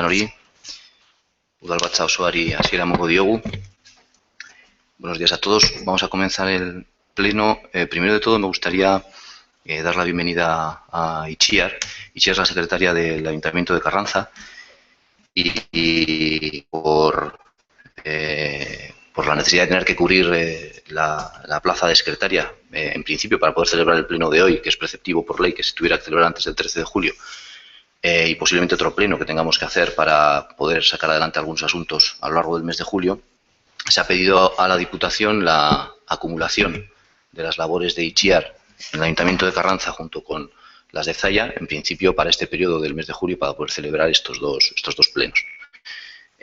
denori, udalbatza osoari hasiera emango diogu. Buenos días a todos. Vamos a comenzar el pleno. Primero de todo me gustaría dar la bienvenida a Itziar. Itziar es la secretaria del Ayuntamiento de Carranza y por la necesidad de tener que cubrir la plaza de secretaria, en principio para poder celebrar el pleno de hoy, que es preceptivo por ley que se tuviera que celebrar antes del 13 de julio, y posiblemente otro pleno que tengamos que hacer para poder sacar adelante algunos asuntos a lo largo del mes de julio, se ha pedido a la Diputación la acumulación de las labores de Itziar en el Ayuntamiento de Carranza junto con las de Zalla, en principio para este periodo del mes de julio, para poder celebrar estos dos plenos.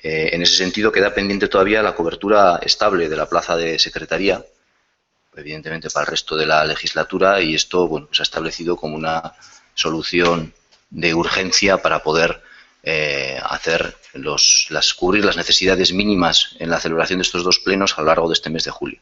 En ese sentido queda pendiente todavía la cobertura estable de la plaza de secretaría, evidentemente para el resto de la legislatura, y esto se ha establecido como una solución de urgencia para poder cubrir las necesidades mínimas en la celebración de estos dos plenos a lo largo de este mes de julio.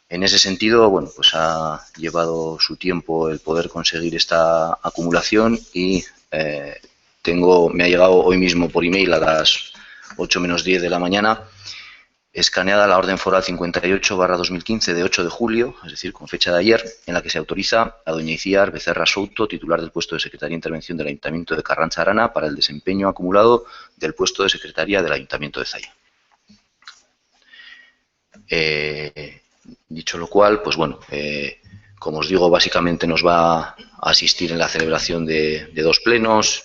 En ese sentido, pues ha llevado su tiempo el poder conseguir esta acumulación y me ha llegado hoy mismo por email a las 8 menos 10 de la mañana, escaneada la orden foral 58/2015 de 8 de julio, es decir, con fecha de ayer, en la que se autoriza a doña Itziar Becerra Souto, titular del puesto de Secretaria de Intervención del Ayuntamiento de Carranza Arana, para el desempeño acumulado del puesto de Secretaria del Ayuntamiento de Zalla. Dicho lo cual, como os digo, básicamente nos va a asistir en la celebración de dos plenos.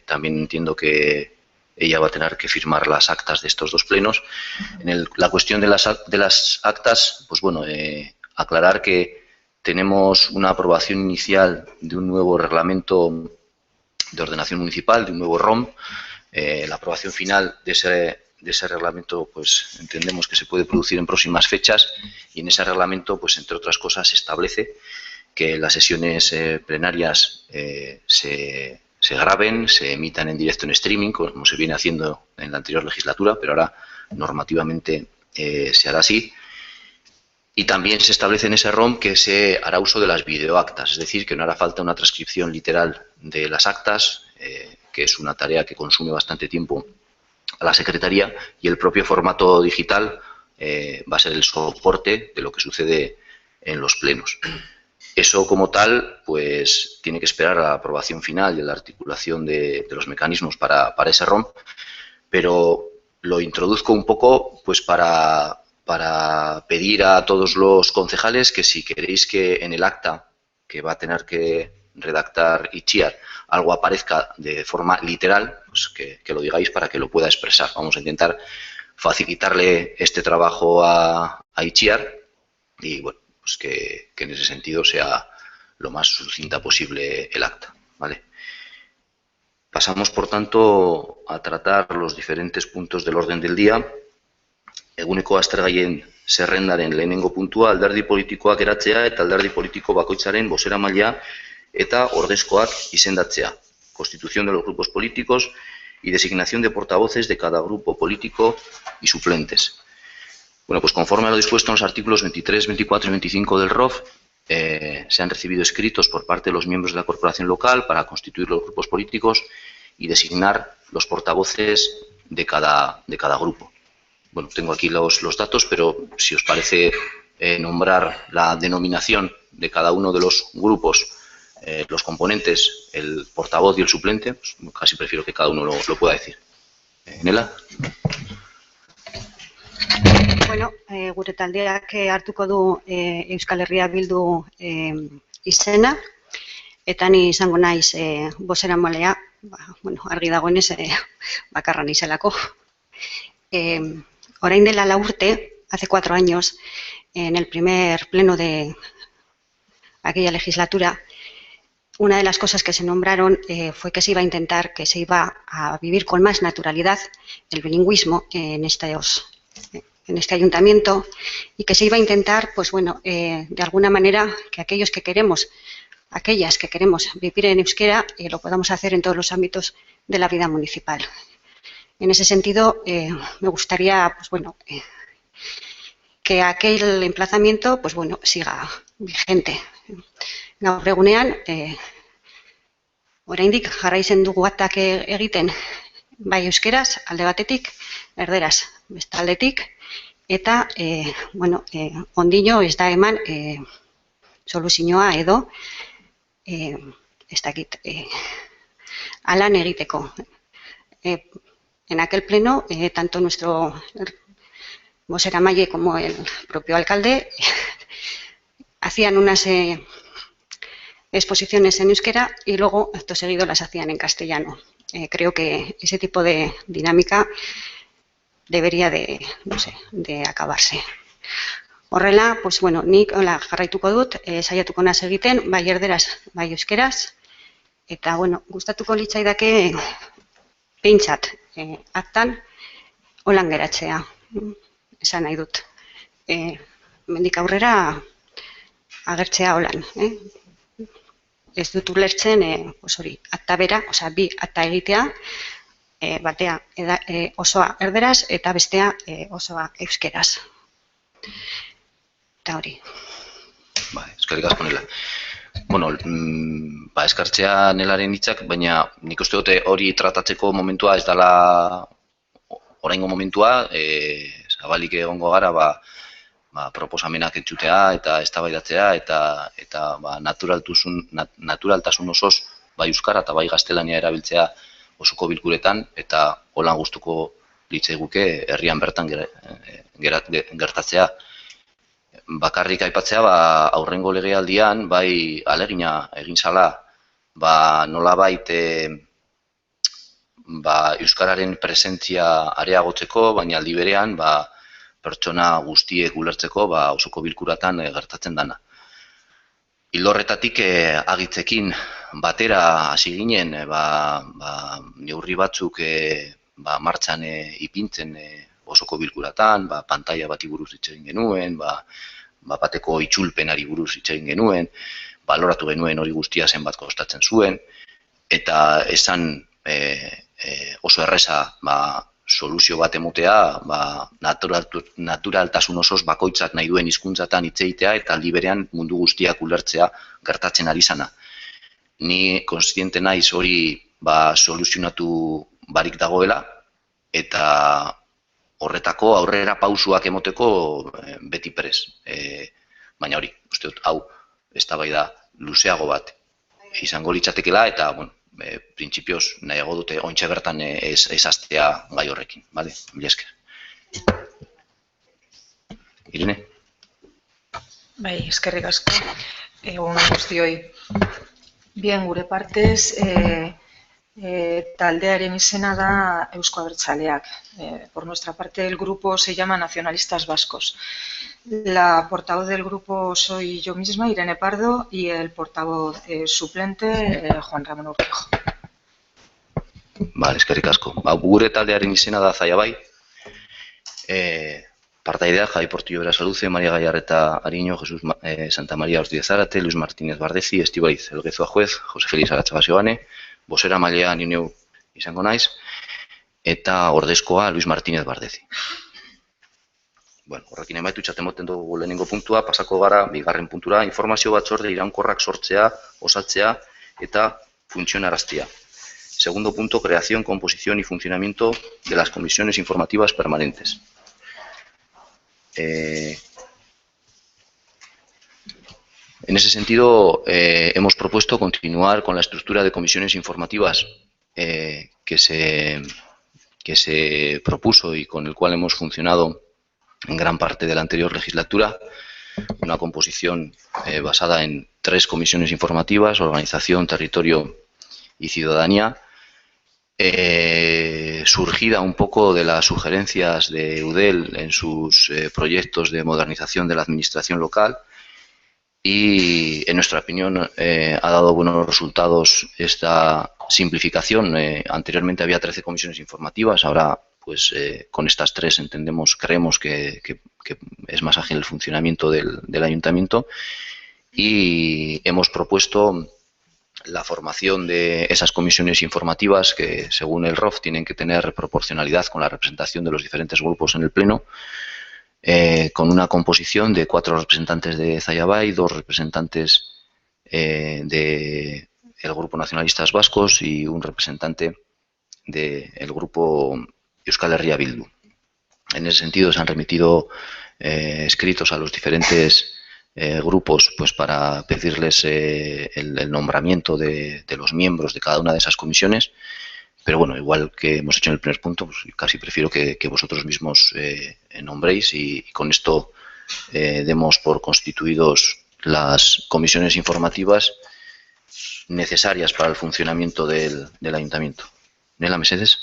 También entiendo que ella va a tener que firmar las actas de estos dos plenos. La cuestión de las actas, aclarar que tenemos una aprobación inicial de un nuevo reglamento de ordenación municipal, de un nuevo ROM. La aprobación final de ese reglamento, entendemos que se puede producir en próximas fechas, y en ese reglamento, entre otras cosas, se establece que las sesiones plenarias se graben, se emitan en directo en streaming, como se viene haciendo en la anterior legislatura, pero ahora normativamente se hará así. Y también se establece en ese ROM que se hará uso de las videoactas, es decir, que no hará falta una transcripción literal de las actas, que es una tarea que consume bastante tiempo a la Secretaría, y el propio formato digital va a ser el soporte de lo que sucede en los plenos. Eso, como tal, tiene que esperar a la aprobación final y a la articulación de los mecanismos para ese ROM, pero lo introduzco un poco para pedir a todos los concejales que, si queréis que en el acta que va a tener que redactar Itziar algo aparezca de forma literal, que lo digáis para que lo pueda expresar. Vamos a intentar facilitarle este trabajo a Itziar y que en ese sentido sea lo más sucinta posible el acta, ¿vale? Pasamos, por tanto, a tratar los diferentes puntos del orden del día. Eguneko aztergaien zerrendaren lehenengo puntua alderdi politikoak eratzea eta alderdi politiko bakoitzaren bozeramailea eta ordezkoak izendatzea, constitución de los grupos políticos y designación de portavoces de cada grupo político y suplentes. Conforme a lo dispuesto en los artículos 23, 24 y 25 del ROF, se han recibido escritos por parte de los miembros de la corporación local para constituir los grupos políticos y designar los portavoces de cada grupo. Tengo aquí los datos, pero si os parece nombrar la denominación de cada uno de los grupos, los componentes, el portavoz y el suplente, casi prefiero que cada uno lo pueda decir. Nela. Gure taldeak hartuko du Euskal Herria Bildu izena, eta ni izango naiz bozeramalea, argi dagoenez bakarra naizelako. Orain dela 4 urte, hace 4 años, en el primer pleno de aquella legislatura, una de las cosas que se nombraron fue que se iba a intentar, que se iba a vivir con más naturalidad el bilingüismo en este ayuntamiento, y que se iba a intentar, de alguna manera, que aquellas que queremos vivir en euskera, lo podamos hacer en todos los ámbitos de la vida municipal. En ese sentido, me gustaría, que aquel emplazamiento, siga vigente. Gaur egunean, oraindik jarraitzen dugu aktak egiten bai euskeraz alde batetik, erderaz beste aldetik, eta ondino ez da eman soluzioa edo ez dakit alan egiteko. En aquel pleno, tanto nuestro voceramaile como el propio alcalde hacían unas exposiciones en euskera y luego, acto seguido, las hacían en castellano. Creo que ese tipo de dinámica debería de acabarse. Horrela, pues bueno, nik jarraituko dut, saiatuko naiz egiten, bai erderaz, bai euskeraz, eta bueno, gustatuko litzaidake behintzat aktan holan geratzea, esan nahi dut. Hemendik aurrera agertzea holan, ez dut ulertzen hori, akta bera, bi akta egitea, batea osoa erderaz eta bestea osoa euskeraz. Eta hori. Eskerrik asko Nela. Bueno, eskartzea Nelaren hitzak, baina nik uste dute hori tratatzeko momentua ez dela oraingo momentua, zabalik egongo gara, proposamenak entzutea eta eztabaidatzea eta naturaltasun osoz bai euskara eta bai gaztelania erabiltzea osoko bilkuretan eta holan gustuko litzaiguke herrian bertan gertatzea. Bakarrik aipatzea, aurrengo legealdian, bai alegina egin zala, nolabait euskararen presentzia areagotzeko, baina aldi berean, pertsona guztiek ulertzeko osoko bilkuratan gertatzen dana. Ildo horretatik agitzekin batera hasi ginen, neurri batzuk martxan ipintzen osoko bilkuratan, pantaila bati buruz hitz egin genuen, bateko itzulpenari buruz hitz egin genuen, baloratu genuen hori guztia zenbat kostatzen zuen, eta esan oso erreza soluzio bat emutea, naturaltasun osoz bakoitzak nahi duen hizkuntzatan hitz egitea eta aldi berean mundu guztiak ulertzea gertatzen ari zana. Ni kontziente naiz hori soluzionatu barik dagoela eta horretako aurrera pausuak emoteko beti prez. Baina hori, uste dut, hau eztabaida luzeago bat izango litzatekeela eta, printzipioz nahiago dute ontxe bertan ez hastea gai horrekin, bale? Mila esker. Irene? Bai, eskerrik asko. Egun guztioi. Bien, gure partez, taldearen izena da Eusko Abertzaleak. Por nuestra parte, el grupo se llama Nacionalistas Vascos. La portavoz del grupo soy yo misma, Irene Pardo, y el portavoz suplente, Juan Ramón Urquijo. Bale, eskerrik asko. Gure taldearen izena da Zallabai. Partaideak, Javi Portillo Berasaluce, María Gallarreta Ariño, Jesús Santa María Ortiz Zárate, Luis Martínez Bardezi, Estibaliz Elgezoa Juez, José Félix Agatxabasiobane, bozeramailea ni neu izango naiz, eta ordezkoa Luis Martínez Bardezi. Horrekin emaitutxat emoten dugu lehenengo puntua, pasako gara, bigarren puntura, informazio batzorde iraunkorrak sortzea, osatzea eta funtzionaraztea. Segundo punto, creación, composición y funcionamiento de las comisiones informativas permanentes. En ese sentido, hemos propuesto continuar con la estructura de comisiones informativas que se propuso y con el cual hemos funcionado en gran parte de la anterior legislatura, una composición basada en 3 comisiones informativas, organización, territorio y ciudadanía, surgida un poco de las sugerencias de Eudel en sus proyectos de modernización de la administración local y, en nuestra opinión, ha dado buenos resultados esta simplificación. Anteriormente había 13 comisiones informativas, ahora pues con estas 3 creemos que es más ágil el funcionamiento del ayuntamiento y hemos propuesto la formación de esas comisiones informativas que, según el ROF, tienen que tener proporcionalidad con la representación de los diferentes grupos en el Pleno, con una composición de 4 representantes de Zallabai, 2 representantes del Grupo Nacionalistas Vascos y un representante del grupo Euskal Herria Bildu. En ese sentido se han remitido escritos a los diferentes grupos pues para pedirles el nombramiento de los miembros de cada una de esas comisiones, pero bueno, igual que hemos hecho en el primer punto, pues casi prefiero que vosotros mismos nombréis y con esto demos por constituidos las comisiones informativas necesarias para el funcionamiento del Ayuntamiento. Nela, mesedes?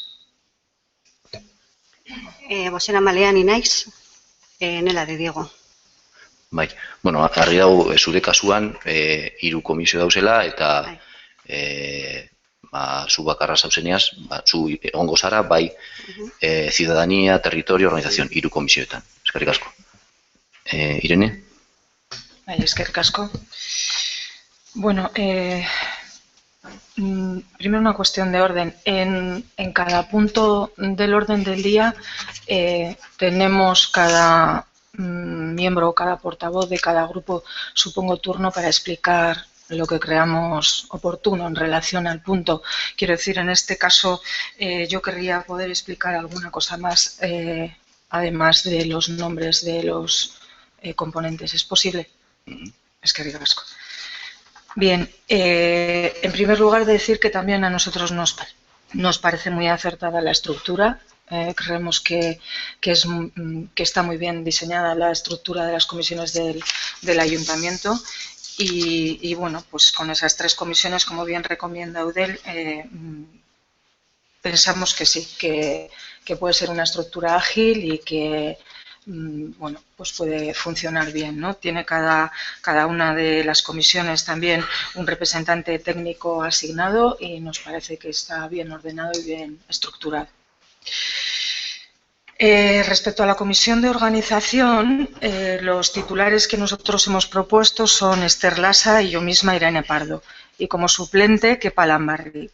Bozera malean inaiz, Nela de Diego. Bai, bueno, argi dago zure kasuan 3 komisio dauzela eta zu bakarra zauzeneaz, zu egongo zara, bai ciudadanía, territorio, organización, 3 komisioetan. Eskerrik asko. Irene? Bai, eskerrik asko. Bueno, primero una cuestión de orden. En cada punto del orden del día tenemos cada miembro o cada portavoz de cada grupo, supongo, turno para explicar lo que creamos oportuno en relación al punto. Quiero decir, en este caso yo querría poder explicar alguna cosa más, además de los nombres de los componentes. ¿Es posible? Eskerrik asko. Bien, en primer lugar decir que también a nosotros nos parece muy acertada la estructura. Creemos que está muy bien diseñada la estructura de las comisiones del Ayuntamiento y bueno, pues con esas 3 comisiones, como bien recomienda Eudel, pensamos que sí, que puede ser una estructura ágil y que bueno, pues puede funcionar bien, ¿no? Tiene cada una de las comisiones también un representante técnico asignado y nos parece que está bien ordenado y bien estructurado. Respecto a la comisión de organización, los titulares que nosotros hemos propuesto son Esther Lasa y yo misma, Irene Pardo, y como suplente, Kepa Lambarri.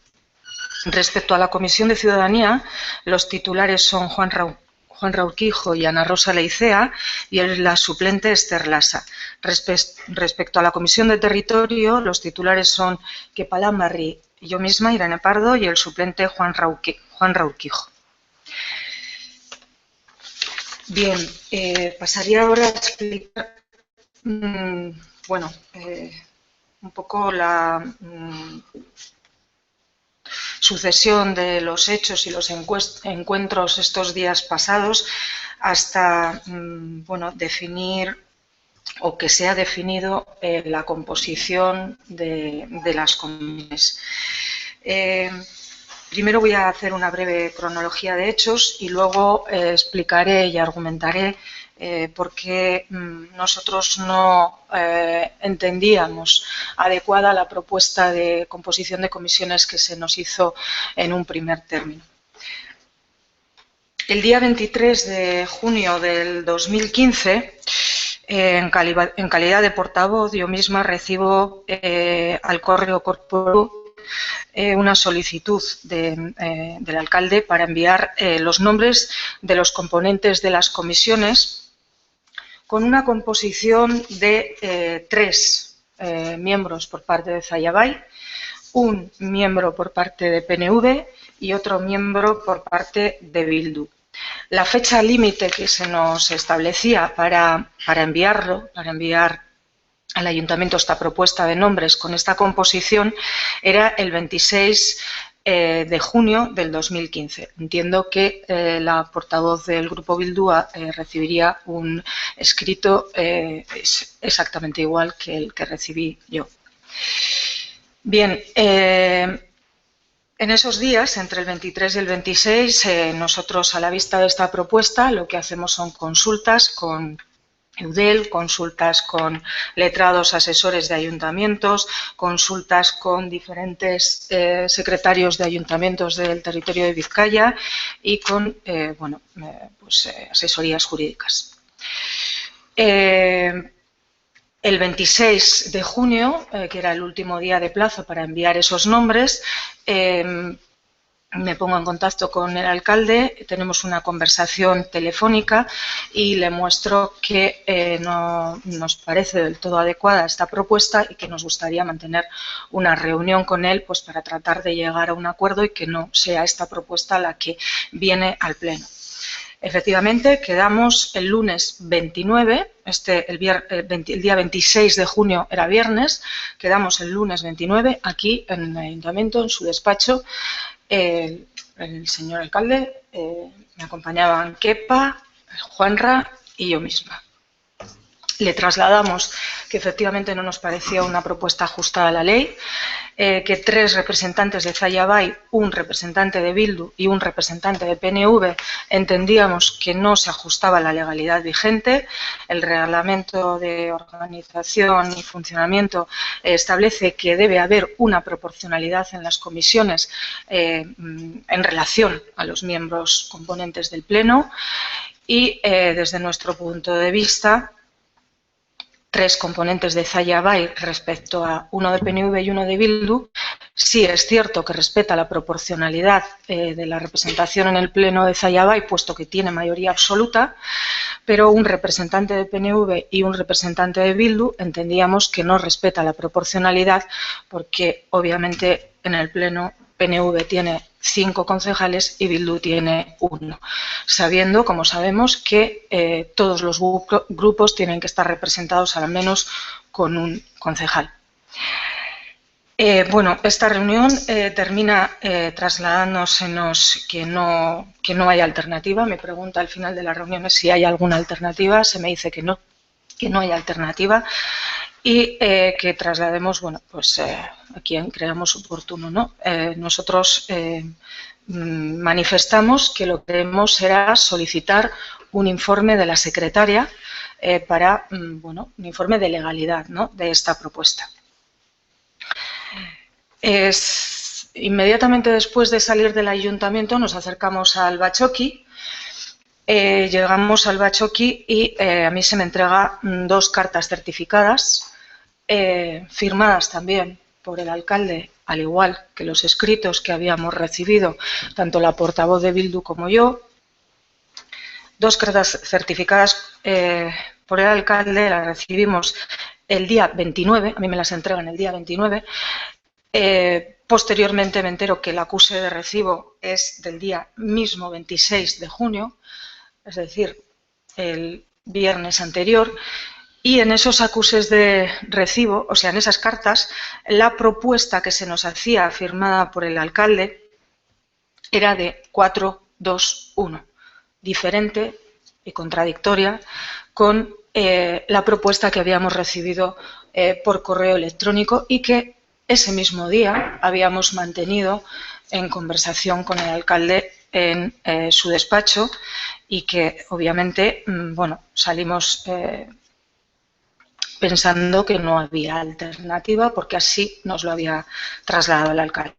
Respecto a la comisión de ciudadanía, los titulares son Juan Raurquijo y Ana Rosa Leicea y la suplente Esther Lasa. Respecto a la comisión de territorio, los titulares son Kepa Lambarri y yo misma, Irene Pardo, y el suplente Juan Raurquijo. Bien, pasaría ahora a explicar, bueno, un poco la sucesión de los hechos y los encuentros estos días pasados hasta, bueno, definir o que se ha definido la composición de las comisiones. Primero voy a hacer una breve cronología de hechos y luego explicaré y argumentaré por qué nosotros no entendíamos adecuada la propuesta de composición de comisiones que se nos hizo en un primer término. El día 23 de junio del 2015, en calidad de portavoz, yo misma recibo al correo corporativo una solicitud del alcalde para enviar los nombres de los componentes de las comisiones con una composición de 3 miembros por parte de Zallabay, un miembro por parte de PNV y otro miembro por parte de Bildu. La fecha límite que se nos establecía para enviar al Ayuntamiento esta propuesta de nombres con esta composición era el 26 de junio del 2015. Entiendo que la portavoz del Grupo Bildu recibiría un escrito exactamente igual que el que recibí yo. Bien, en esos días, entre el 23 y el 26, nosotros a la vista de esta propuesta lo que hacemos son consultas con Eudel, consultas con letrados asesores de ayuntamientos, consultas con diferentes secretarios de ayuntamientos del territorio de Vizcaya y con bueno, pues, asesorías jurídicas. El 26 de junio, que era el último día de plazo para enviar esos nombres, me pongo en contacto con el alcalde, tenemos una conversación telefónica y le muestro que no nos parece del todo adecuada esta propuesta y que nos gustaría mantener una reunión con él pues, para tratar de llegar a un acuerdo y que no sea esta propuesta la que viene al Pleno. Efectivamente, quedamos el lunes 29, el día 26 de junio era viernes, quedamos el lunes 29 aquí en el Ayuntamiento, en su despacho. El señor alcalde, me acompañaban Kepa, Juanra y yo misma. Le trasladamos que efectivamente no nos parecía una propuesta ajustada a la ley, que 3 representantes de Zalla Bay, un representante de Bildu y un representante de PNV entendíamos que no se ajustaba a la legalidad vigente. El reglamento de organización y funcionamiento establece que debe haber una proporcionalidad en las comisiones en relación a los miembros componentes del Pleno y desde nuestro punto de vista 3 componentes de Zalla Bay respecto a uno de PNV y uno de Bildu. Sí es cierto que respeta la proporcionalidad de la representación en el Pleno de Zalla Bay, puesto que tiene mayoría absoluta, pero un representante de PNV y un representante de Bildu entendíamos que no respeta la proporcionalidad porque obviamente en el Pleno PNV tiene 5 concejales y Bildu tiene 1, sabiendo, como sabemos, que todos los grupos tienen que estar representados al menos con un concejal. Bueno, esta reunión termina trasladándosenos que no hay alternativa. Me pregunta al final de la reunión si hay alguna alternativa. Se me dice que no hay alternativa. Y que traslademos, bueno, pues a quien creamos oportuno, ¿no? Nosotros manifestamos que lo que queremos será solicitar un informe de la secretaria para, bueno, un informe de legalidad, ¿no?, de esta propuesta. Inmediatamente después de salir del ayuntamiento nos acercamos al Bachoqui. Llegamos al Bachoqui y a mí se me entrega 2 cartas certificadas firmadas también por el alcalde, al igual que los escritos que habíamos recibido tanto la portavoz de Bildu como yo. 2 cartas certificadas por el alcalde, las recibimos el día 29, a mí me las entregan el día 29. Posteriormente me entero que el acuse de recibo es del día mismo 26 de junio, es decir, el viernes anterior, y en esos acuses de recibo, o sea, en esas cartas, la propuesta que se nos hacía firmada por el alcalde era de 4-2-1, diferente y contradictoria con la propuesta que habíamos recibido por correo electrónico y que ese mismo día habíamos mantenido en conversación con el alcalde en su despacho y que obviamente, bueno, salimos pensando que no había alternativa porque así nos lo había trasladado el alcalde.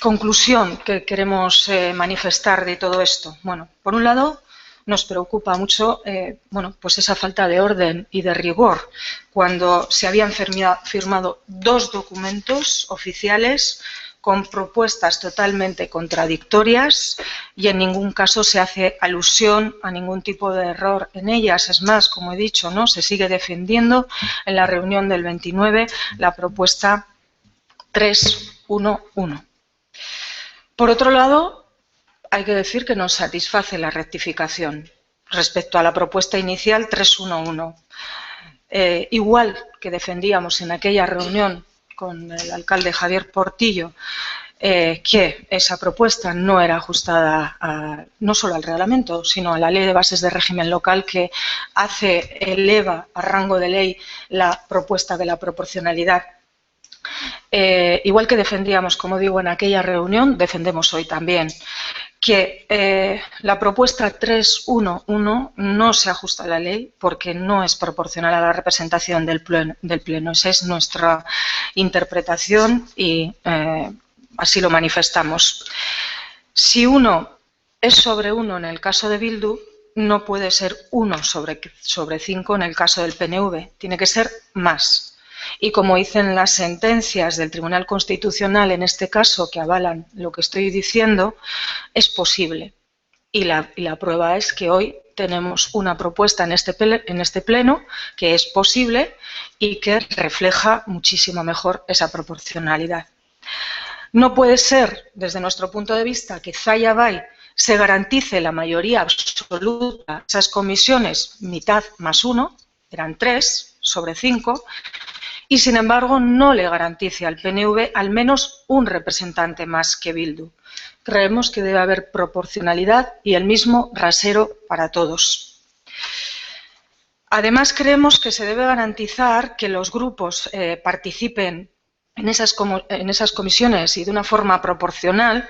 Conclusión que queremos manifestar de todo esto. Bueno, por un lado, nos preocupa mucho bueno, pues esa falta de orden y de rigor cuando se habían firmado 2 documentos oficiales con propuestas totalmente contradictorias y en ningún caso se hace alusión a ningún tipo de error en ellas. Es más, como he dicho, ¿no?, se sigue defendiendo en la reunión del 29 la propuesta 3-1-1. Por otro lado, hay que decir que nos satisface la rectificación respecto a la propuesta inicial 3-1-1. Igual que defendíamos en aquella reunión con el alcalde Javier Portillo, que esa propuesta no era ajustada no solo al reglamento, sino a la Ley de Bases de Régimen Local, que eleva a rango de ley la propuesta de la proporcionalidad. Igual que defendíamos, como digo, en aquella reunión, defendemos hoy también que la propuesta 3-1-1 no se ajusta a la ley porque no es proporcional a la representación del Pleno. Esa es nuestra interpretación y así lo manifestamos. Si 1 es sobre 1 en el caso de Bildu, no puede ser 1 sobre 5 en el caso del PNV. Tiene que ser más. Y como dicen las sentencias del Tribunal Constitucional, en este caso, que avalan lo que estoy diciendo, es posible. Y la prueba es que hoy tenemos una propuesta en este pleno que es posible y que refleja muchísimo mejor esa proporcionalidad. No puede ser, desde nuestro punto de vista, que Zaya Bay se garantice la mayoría absoluta. Esas comisiones, mitad más 1, eran 3 sobre 5, y sin embargo no le garantice al PNV al menos un representante más que Bildu. Creemos que debe haber proporcionalidad y el mismo rasero para todos. Además, creemos que se debe garantizar que los grupos participen en esas comisiones y de una forma proporcional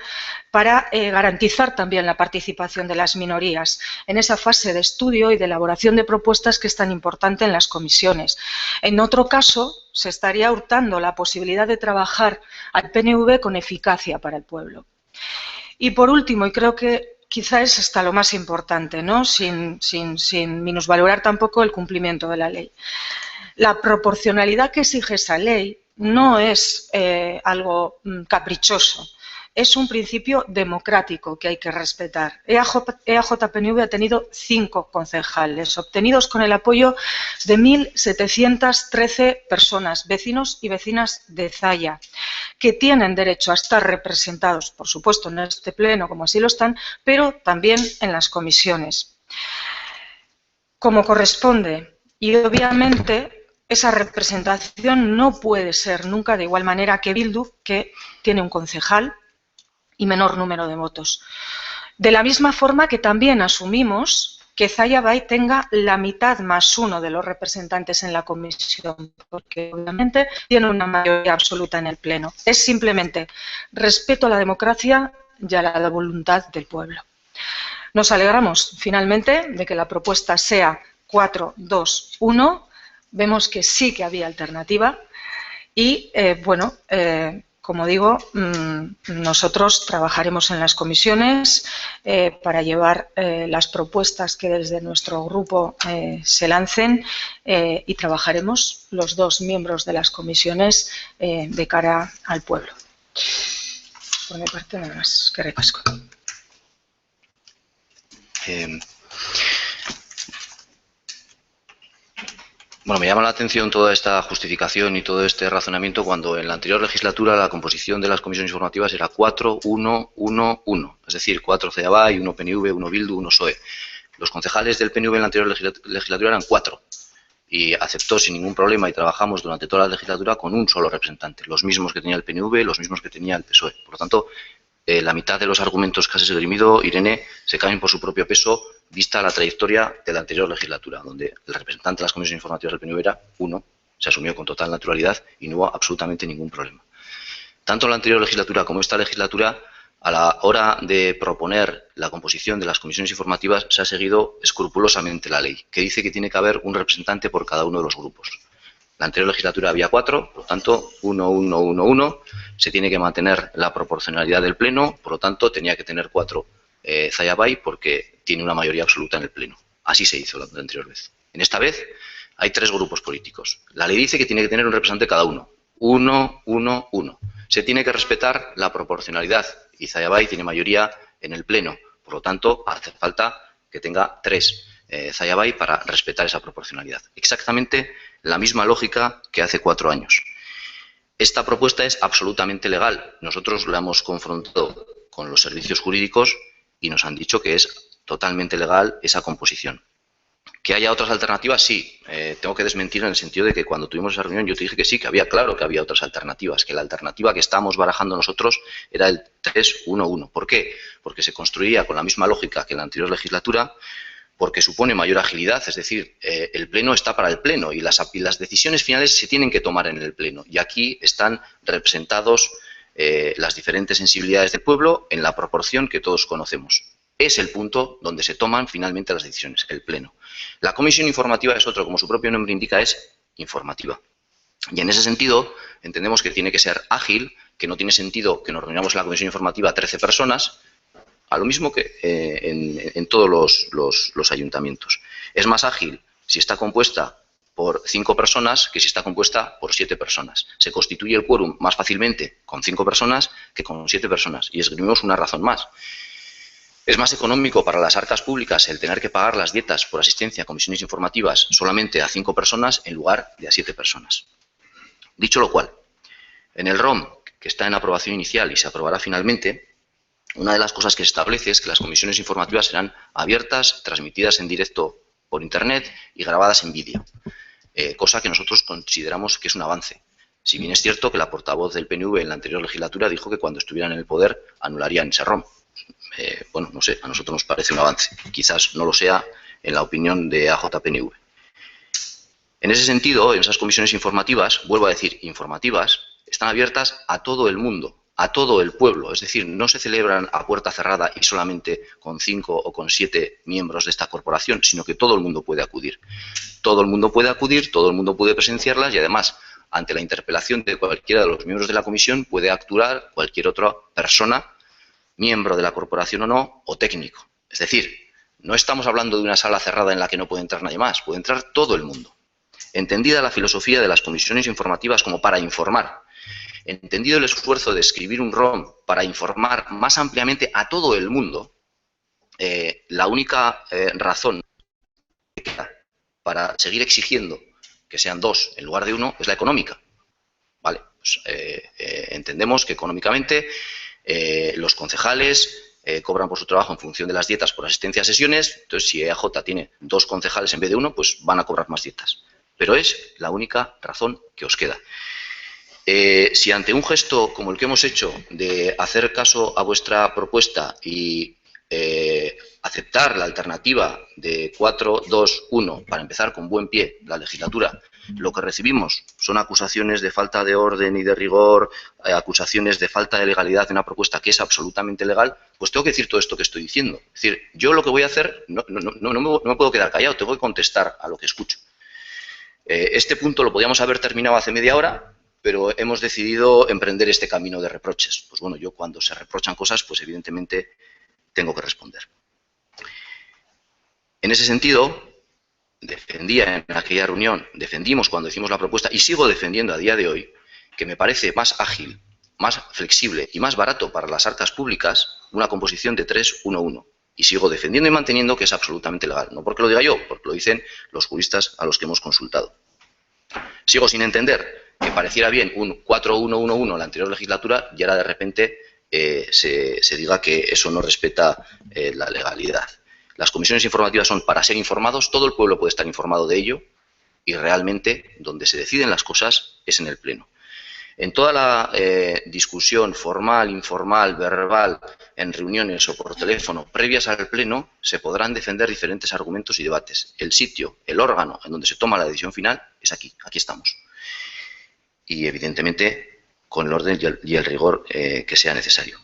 para garantizar también la participación de las minorías en esa fase de estudio y de elaboración de propuestas que es tan importante en las comisiones. En otro caso, se estaría hurtando la posibilidad de trabajar al PNV con eficacia para el pueblo. Y por último, y creo que quizá es hasta lo más importante, ¿no? sin minusvalorar tampoco el cumplimiento de la ley. La proporcionalidad que exige esa ley no es algo caprichoso, es un principio democrático que hay que respetar. EAJ-PNV ha tenido 5 concejales, obtenidos con el apoyo de 1.713 personas, vecinos y vecinas de Zaya, que tienen derecho a estar representados, por supuesto, en este pleno, como así lo están, pero también en las comisiones, como corresponde. Y obviamente esa representación no puede ser nunca de igual manera que Bildu, que tiene un concejal y menor número de votos. De la misma forma que también asumimos que Zaya Bay tenga la mitad más 1 de los representantes en la comisión, porque obviamente tiene una mayoría absoluta en el pleno. Es simplemente respeto a la democracia y a la voluntad del pueblo. Nos alegramos finalmente de que la propuesta sea 4-2-1. Vemos que sí que había alternativa y, como digo, nosotros trabajaremos en las comisiones para llevar las propuestas que desde nuestro grupo se lancen y trabajaremos los 2 miembros de las comisiones de cara al pueblo. Por mi parte, nada más. Que repasco. Bueno, me llama la atención toda esta justificación y todo este razonamiento cuando en la anterior legislatura la composición de las comisiones informativas era 4-1-1-1, es decir, 4 Zaya Bay, 1 PNV, 1 Bildu, 1 PSOE. Los concejales del PNV en la anterior legislatura eran 4 y aceptó sin ningún problema y trabajamos durante toda la legislatura con un solo representante, los mismos que tenía el PNV, los mismos que tenía el PSOE. Por lo tanto, la mitad de los argumentos que has esgrimido, Irene, se caen por su propio peso, vista la trayectoria de la anterior legislatura, donde el representante de las comisiones informativas del PNV era 1, se asumió con total naturalidad y no hubo absolutamente ningún problema. Tanto la anterior legislatura como esta legislatura, a la hora de proponer la composición de las comisiones informativas, se ha seguido escrupulosamente la ley, que dice que tiene que haber un representante por cada uno de los grupos. La anterior legislatura había 4, por lo tanto, 1-1-1-1, se tiene que mantener la proporcionalidad del pleno, por lo tanto, tenía que tener 4 Zaya Bay porque tiene una mayoría absoluta en el pleno. Así se hizo la anterior vez. En esta vez hay 3 grupos políticos. La ley dice que tiene que tener un representante cada uno. 1-1-1. Se tiene que respetar la proporcionalidad y Zaya Bay tiene mayoría en el pleno. Por lo tanto, hace falta que tenga 3 Zaya Bay para respetar esa proporcionalidad. Exactamente la misma lógica que hace 4 años. Esta propuesta es absolutamente legal. Nosotros la hemos confrontado con los servicios jurídicos y nos han dicho que es totalmente legal esa composición. ¿Que haya otras alternativas? Sí. Tengo que desmentir en el sentido de que cuando tuvimos esa reunión yo te dije que sí, que había, claro que había otras alternativas, que la alternativa que estábamos barajando nosotros era el 3-1-1. ¿Por qué? Porque se construía con la misma lógica que en la anterior legislatura, porque supone mayor agilidad, es decir, el pleno está para el pleno y las decisiones finales se tienen que tomar en el pleno. Y aquí están representados las diferentes sensibilidades del pueblo en la proporción que todos conocemos. Es el punto donde se toman finalmente las decisiones, el pleno. La comisión informativa es otro, como su propio nombre indica, es informativa. Y en ese sentido entendemos que tiene que ser ágil, que no tiene sentido que nos reunamos en la comisión informativa 13 personas, a lo mismo que en todos los ayuntamientos. Es más ágil si está compuesta por 5 personas que si está compuesta por 7 personas. Se constituye el quórum más fácilmente con 5 personas que con 7 personas. Y esgrimimos una razón más. Es más económico para las arcas públicas el tener que pagar las dietas por asistencia a comisiones informativas solamente a 5 personas en lugar de a 7 personas. Dicho lo cual, en el ROM, que está en aprobación inicial y se aprobará finalmente, una de las cosas que se establece es que las comisiones informativas serán abiertas, transmitidas en directo por Internet y grabadas en vídeo, cosa que nosotros consideramos que es un avance. Si bien es cierto que la portavoz del PNV en la anterior legislatura dijo que cuando estuvieran en el poder anularían ese ROM. Bueno, no sé, a nosotros nos parece un avance. Quizás no lo sea en la opinión de AJPNV. En ese sentido, en esas comisiones informativas, vuelvo a decir, informativas, están abiertas a todo el mundo, a todo el pueblo. Es decir, no se celebran a puerta cerrada y solamente con 5 o con 7 miembros de esta corporación, sino que todo el mundo puede acudir. Todo el mundo puede acudir, todo el mundo puede presenciarlas y además, ante la interpelación de cualquiera de los miembros de la comisión, puede actuar cualquier otra persona, miembro de la corporación o no, o técnico. Es decir, no estamos hablando de una sala cerrada en la que no puede entrar nadie más, puede entrar todo el mundo. Entendida la filosofía de las comisiones informativas como para informar, entendido el esfuerzo de escribir un ROM para informar más ampliamente a todo el mundo, la única razón que queda para seguir exigiendo que sean 2 en lugar de 1 es la económica. ¿Vale? Pues, entendemos que económicamente los concejales cobran por su trabajo en función de las dietas por asistencia a sesiones, entonces si EAJ tiene 2 concejales en vez de 1, pues van a cobrar más dietas. Pero es la única razón que os queda. Si ante un gesto como el que hemos hecho de hacer caso a vuestra propuesta y aceptar la alternativa de 4-2-1 para empezar con buen pie la legislatura, lo que recibimos son acusaciones de falta de orden y de rigor, acusaciones de falta de legalidad de una propuesta que es absolutamente legal, pues tengo que decir todo esto que estoy diciendo. Es decir, yo lo que voy a hacer, no me puedo quedar callado, tengo que contestar a lo que escucho. Este punto lo podíamos haber terminado hace media hora, pero hemos decidido emprender este camino de reproches. Pues bueno, yo cuando se reprochan cosas, pues evidentemente tengo que responder. En ese sentido, defendía en aquella reunión, defendimos cuando hicimos la propuesta y sigo defendiendo a día de hoy, que me parece más ágil, más flexible y más barato para las arcas públicas una composición de 3-1-1. Y sigo defendiendo y manteniendo que es absolutamente legal. No porque lo diga yo, porque lo dicen los juristas a los que hemos consultado. Sigo sin entender que pareciera bien un 4-1-1-1 en la anterior legislatura y ahora de repente se diga que eso no respeta la legalidad. Las comisiones informativas son para ser informados, todo el pueblo puede estar informado de ello y realmente donde se deciden las cosas es en el Pleno. En toda la discusión formal, informal, verbal, en reuniones o por teléfono previas al Pleno, se podrán defender diferentes argumentos y debates. El sitio, el órgano en donde se toma la decisión final es aquí, aquí estamos. Y evidentemente con el orden y el rigor que sea necesario.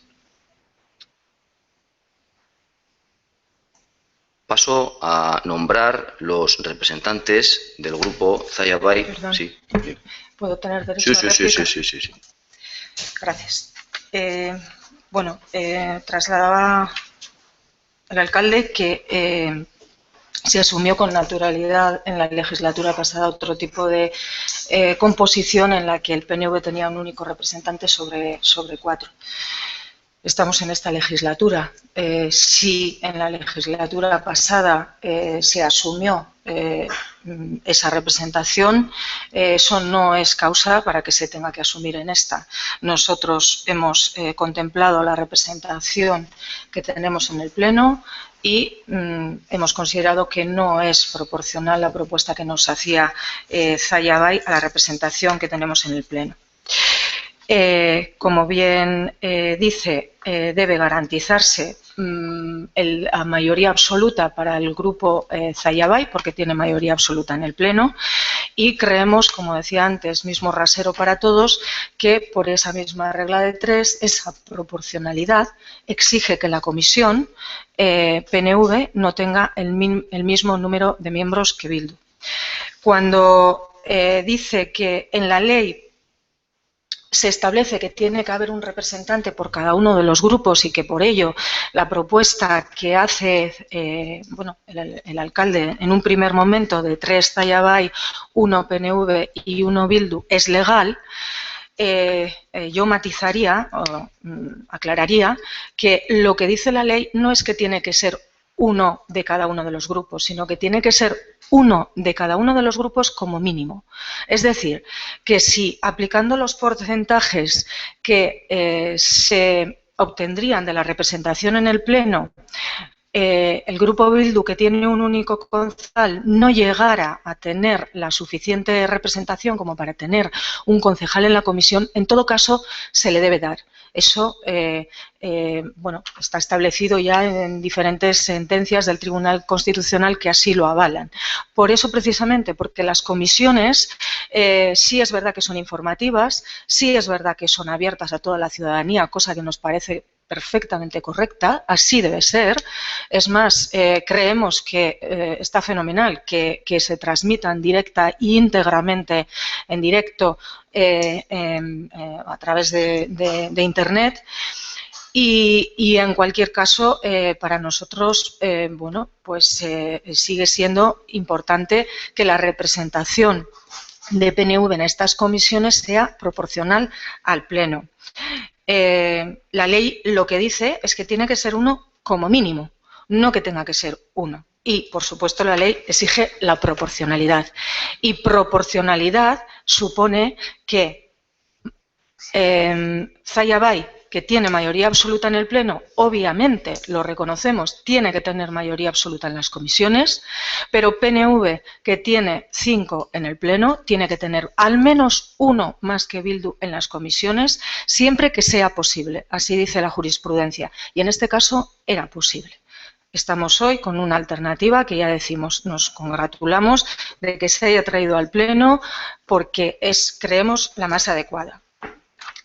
Paso a nombrar los representantes del grupo Zaya Bay. Perdón. Sí. ¿Puedo tener derecho a réplica? Sí. Gracias. Bueno, trasladaba el alcalde que se asumió con naturalidad en la legislatura pasada otro tipo de composición en la que el PNV tenía un único representante sobre 4. Estamos en esta legislatura. Si en la legislatura pasada se asumió esa representación, eso no es causa para que se tenga que asumir en esta. Nosotros hemos contemplado la representación que tenemos en el Pleno y hemos considerado que no es proporcional la propuesta que nos hacía Zaya Bay a la representación que tenemos en el Pleno. Como bien dice, debe garantizarse la mayoría absoluta para el grupo Zaya Bay, porque tiene mayoría absoluta en el Pleno, y creemos, como decía antes, mismo rasero para todos, que por esa misma regla de 3, esa proporcionalidad exige que la comisión PNV no tenga el mismo número de miembros que Bildu. Cuando dice que en la ley se establece que tiene que haber un representante por cada uno de los grupos y que por ello la propuesta que hace bueno, el alcalde en un primer momento de 3 Zallabay, 1 PNV y 1 Bildu es legal, yo matizaría o aclararía que lo que dice la ley no es que tiene que ser uno de cada uno de los grupos, sino que tiene que ser uno de cada uno de los grupos como mínimo. Es decir, que si aplicando los porcentajes que se obtendrían de la representación en el Pleno, el grupo Bildu, que tiene un único concejal, no llegara a tener la suficiente representación como para tener un concejal en la comisión, en todo caso se le debe dar. Eso bueno, está establecido ya en diferentes sentencias del Tribunal Constitucional que así lo avalan. Por eso, precisamente, porque las comisiones sí es verdad que son informativas, sí es verdad que son abiertas a toda la ciudadanía, cosa que nos parece perfectamente correcta, así debe ser. Es más, creemos que está fenomenal que se transmitan directa e íntegramente en directo a través de Internet. Y en cualquier caso, para nosotros, bueno, pues sigue siendo importante que la representación de PNV en estas comisiones sea proporcional al Pleno. La ley lo que dice es que tiene que ser uno como mínimo, no que tenga que ser uno. Y, por supuesto, la ley exige la proporcionalidad. Y proporcionalidad supone que Zallabay, que tiene mayoría absoluta en el Pleno, obviamente, lo reconocemos, tiene que tener mayoría absoluta en las comisiones, pero PNV, que tiene 5 en el Pleno, tiene que tener al menos 1 más que Bildu en las comisiones, siempre que sea posible. Así dice la jurisprudencia. Y en este caso era posible. Estamos hoy con una alternativa que ya decimos, nos congratulamos de que se haya traído al Pleno porque es, creemos, la más adecuada.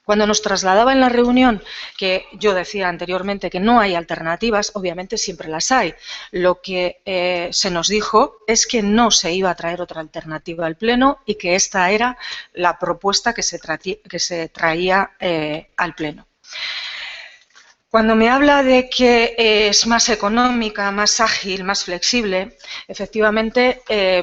Cuando nos trasladaba en la reunión, que yo decía anteriormente que no hay alternativas, obviamente siempre las hay. Lo que se nos dijo es que no se iba a traer otra alternativa al Pleno y que esta era la propuesta que se traía al Pleno. Cuando me habla de que es más económica, más ágil, más flexible, efectivamente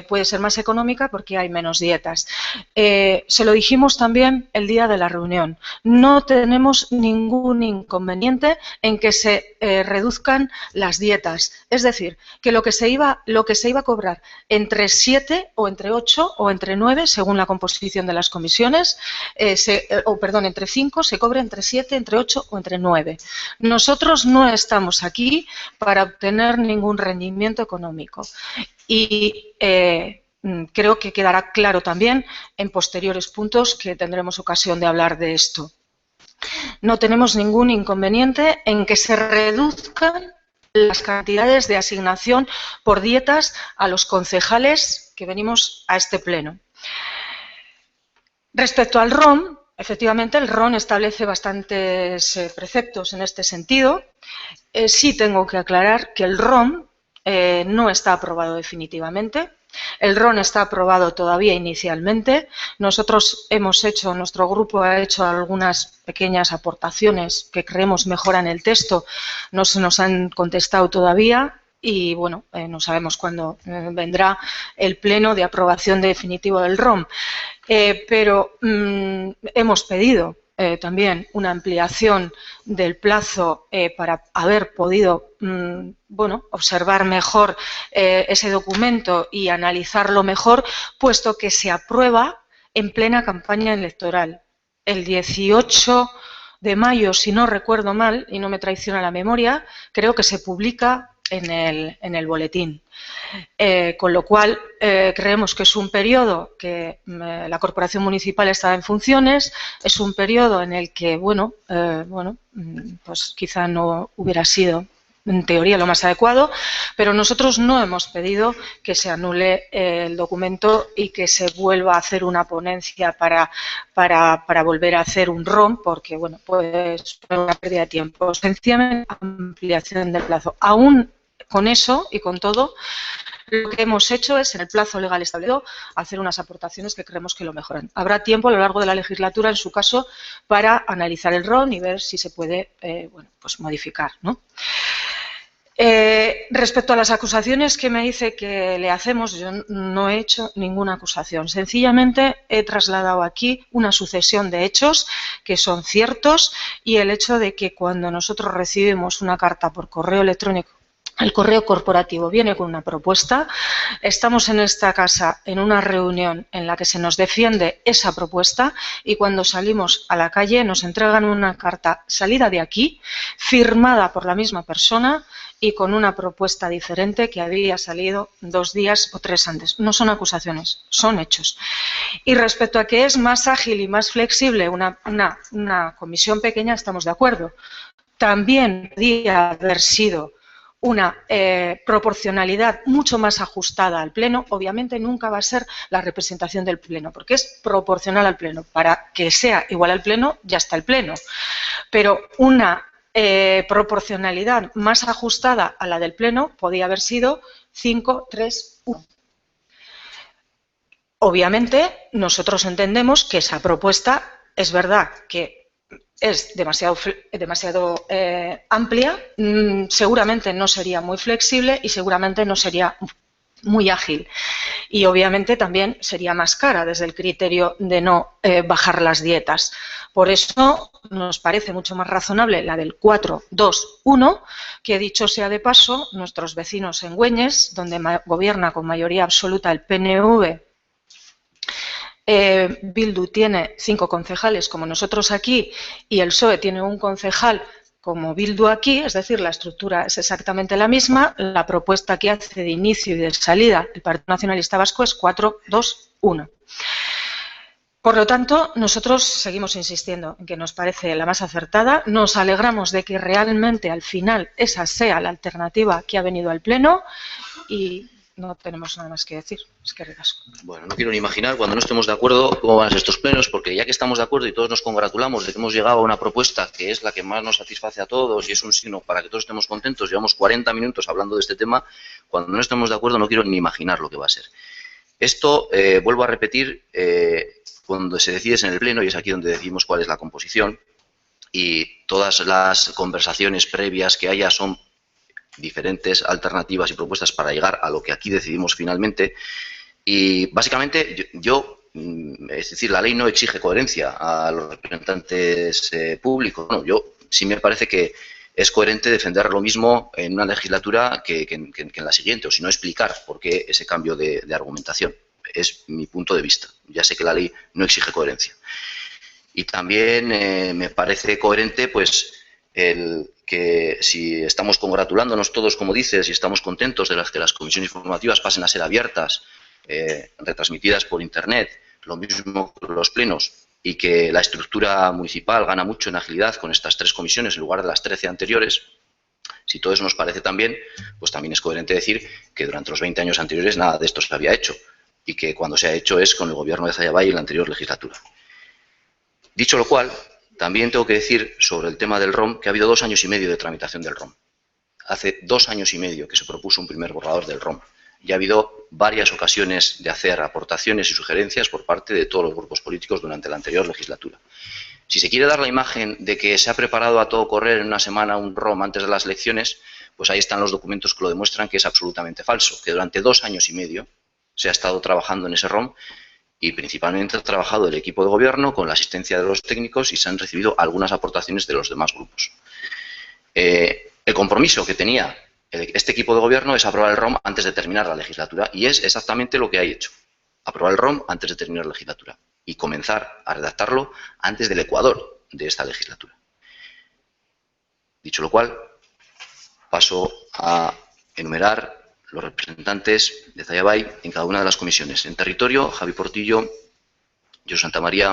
puede ser más económica porque hay menos dietas. Se lo dijimos también el día de la reunión. No tenemos ningún inconveniente en que se reduzcan las dietas. Es decir, que lo que se iba a cobrar entre 7 o entre 8 o entre 9, según la composición de las comisiones, entre 5, se cobre entre 7, entre 8 o entre 9. Nosotros no estamos aquí para obtener ningún rendimiento económico y creo que quedará claro también en posteriores puntos que tendremos ocasión de hablar de esto. No tenemos ningún inconveniente en que se reduzcan las cantidades de asignación por dietas a los concejales que venimos a este pleno. Respecto al ROM, efectivamente, el RON establece bastantes preceptos en este sentido. Sí tengo que aclarar que el RON no está aprobado definitivamente. El RON está aprobado todavía inicialmente. Nosotros nuestro grupo ha hecho algunas pequeñas aportaciones que creemos mejoran el texto. No se nos han contestado todavía. Y, bueno, no sabemos cuándo vendrá el pleno de aprobación definitivo del ROM. Pero hemos pedido también una ampliación del plazo para haber podido bueno, observar mejor ese documento y analizarlo mejor, puesto que se aprueba en plena campaña electoral. El 18 de mayo, si no recuerdo mal, y no me traiciona la memoria, creo que se publica en el boletín. Con lo cual, creemos que es un periodo que la Corporación Municipal está en funciones, es un periodo en el que, bueno, pues quizá no hubiera sido en teoría lo más adecuado, pero nosotros no hemos pedido que se anule el documento y que se vuelva a hacer una ponencia para volver a hacer un ROM, porque, bueno, pues una pérdida de tiempo. Sencillamente, ampliación del plazo. Aún con eso y con todo, Lo que hemos hecho es, en el plazo legal establecido, hacer unas aportaciones que creemos que lo mejoran. Habrá tiempo a lo largo de la legislatura, en su caso, para analizar el ROM y ver si se puede bueno, pues modificar, ¿no? Respecto a las acusaciones que me dice que le hacemos, yo no he hecho ninguna acusación. Sencillamente he trasladado aquí una sucesión de hechos que son ciertos y el hecho de que cuando nosotros recibimos una carta por correo electrónico, el correo corporativo viene con una propuesta, estamos en esta casa en una reunión en la que se nos defiende esa propuesta y cuando salimos a la calle nos entregan una carta salida de aquí, firmada por la misma persona y con una propuesta diferente que había salido 2 días o 3 antes. No son acusaciones, son hechos. Y respecto a que es más ágil y más flexible una comisión pequeña, estamos de acuerdo. También podría haber sido una proporcionalidad mucho más ajustada al Pleno. Obviamente nunca va a ser la representación del Pleno, porque es proporcional al Pleno. Para que sea igual al Pleno, ya está el Pleno. Pero una proporcionalidad más ajustada a la del Pleno podía haber sido 5, 3, 1. Obviamente, nosotros entendemos que esa propuesta es verdad que es demasiado amplia, seguramente no sería muy flexible y seguramente no sería muy ágil. Y obviamente también sería más cara desde el criterio de no bajar las dietas. Por eso nos parece mucho más razonable la del 4-2-1, que dicho sea de paso, nuestros vecinos en Güeñes, donde gobierna con mayoría absoluta el PNV, Bildu tiene 5 concejales como nosotros aquí y el PSOE tiene un concejal como Bildu aquí, es decir, la estructura es exactamente la misma, la propuesta que hace de inicio y de salida el Partido Nacionalista Vasco es 4-2-1. Por lo tanto, nosotros seguimos insistiendo en que nos parece la más acertada, nos alegramos de que realmente al final esa sea la alternativa que ha venido al Pleno y no tenemos nada más que decir. Es que ricasco. Bueno, no quiero ni imaginar cuando no estemos de acuerdo cómo van a ser estos plenos, porque ya que estamos de acuerdo y todos nos congratulamos de que hemos llegado a una propuesta que es la que más nos satisface a todos y es un signo para que todos estemos contentos, llevamos 40 minutos hablando de este tema, cuando no estemos de acuerdo no quiero ni imaginar lo que va a ser. Esto, vuelvo a repetir, cuando se decide en el pleno, y es aquí donde decimos cuál es la composición, y todas las conversaciones previas que haya son diferentes alternativas y propuestas para llegar a lo que aquí decidimos finalmente. Y básicamente es decir, la ley no exige coherencia a los representantes públicos. Bueno, yo sí me parece que es coherente defender lo mismo en una legislatura que en la siguiente, o si no explicar por qué ese cambio de argumentación. Es mi punto de vista. Ya sé que la ley no exige coherencia. Y también me parece coherente, pues, el que si estamos congratulándonos todos, como dices, y estamos contentos de que las comisiones informativas pasen a ser abiertas, retransmitidas por Internet, lo mismo que los plenos, y que la estructura municipal gana mucho en agilidad con estas 3 comisiones en lugar de las 13 anteriores, si todo eso nos parece tan bien, pues también es coherente decir que durante los 20 años anteriores nada de esto se había hecho, y que cuando se ha hecho es con el gobierno de Zayabay en la anterior legislatura. Dicho lo cual, también tengo que decir sobre el tema del ROM que ha habido 2 años y medio de tramitación del ROM. Hace 2 años y medio que se propuso un primer borrador del ROM. Y ha habido varias ocasiones de hacer aportaciones y sugerencias por parte de todos los grupos políticos durante la anterior legislatura. Si se quiere dar la imagen de que se ha preparado a todo correr en una semana un ROM antes de las elecciones, pues ahí están los documentos que lo demuestran que es absolutamente falso, que durante 2 años y medio se ha estado trabajando en ese ROM y principalmente ha trabajado el equipo de gobierno con la asistencia de los técnicos y se han recibido algunas aportaciones de los demás grupos. El compromiso que tenía este equipo de gobierno es aprobar el ROM antes de terminar la legislatura y es exactamente lo que ha hecho. Aprobar el ROM antes de terminar la legislatura y comenzar a redactarlo antes del Ecuador de esta legislatura. Dicho lo cual, paso a enumerar los representantes de Zayabay en cada una de las comisiones. En territorio, Javi Portillo, Josu Santamaría,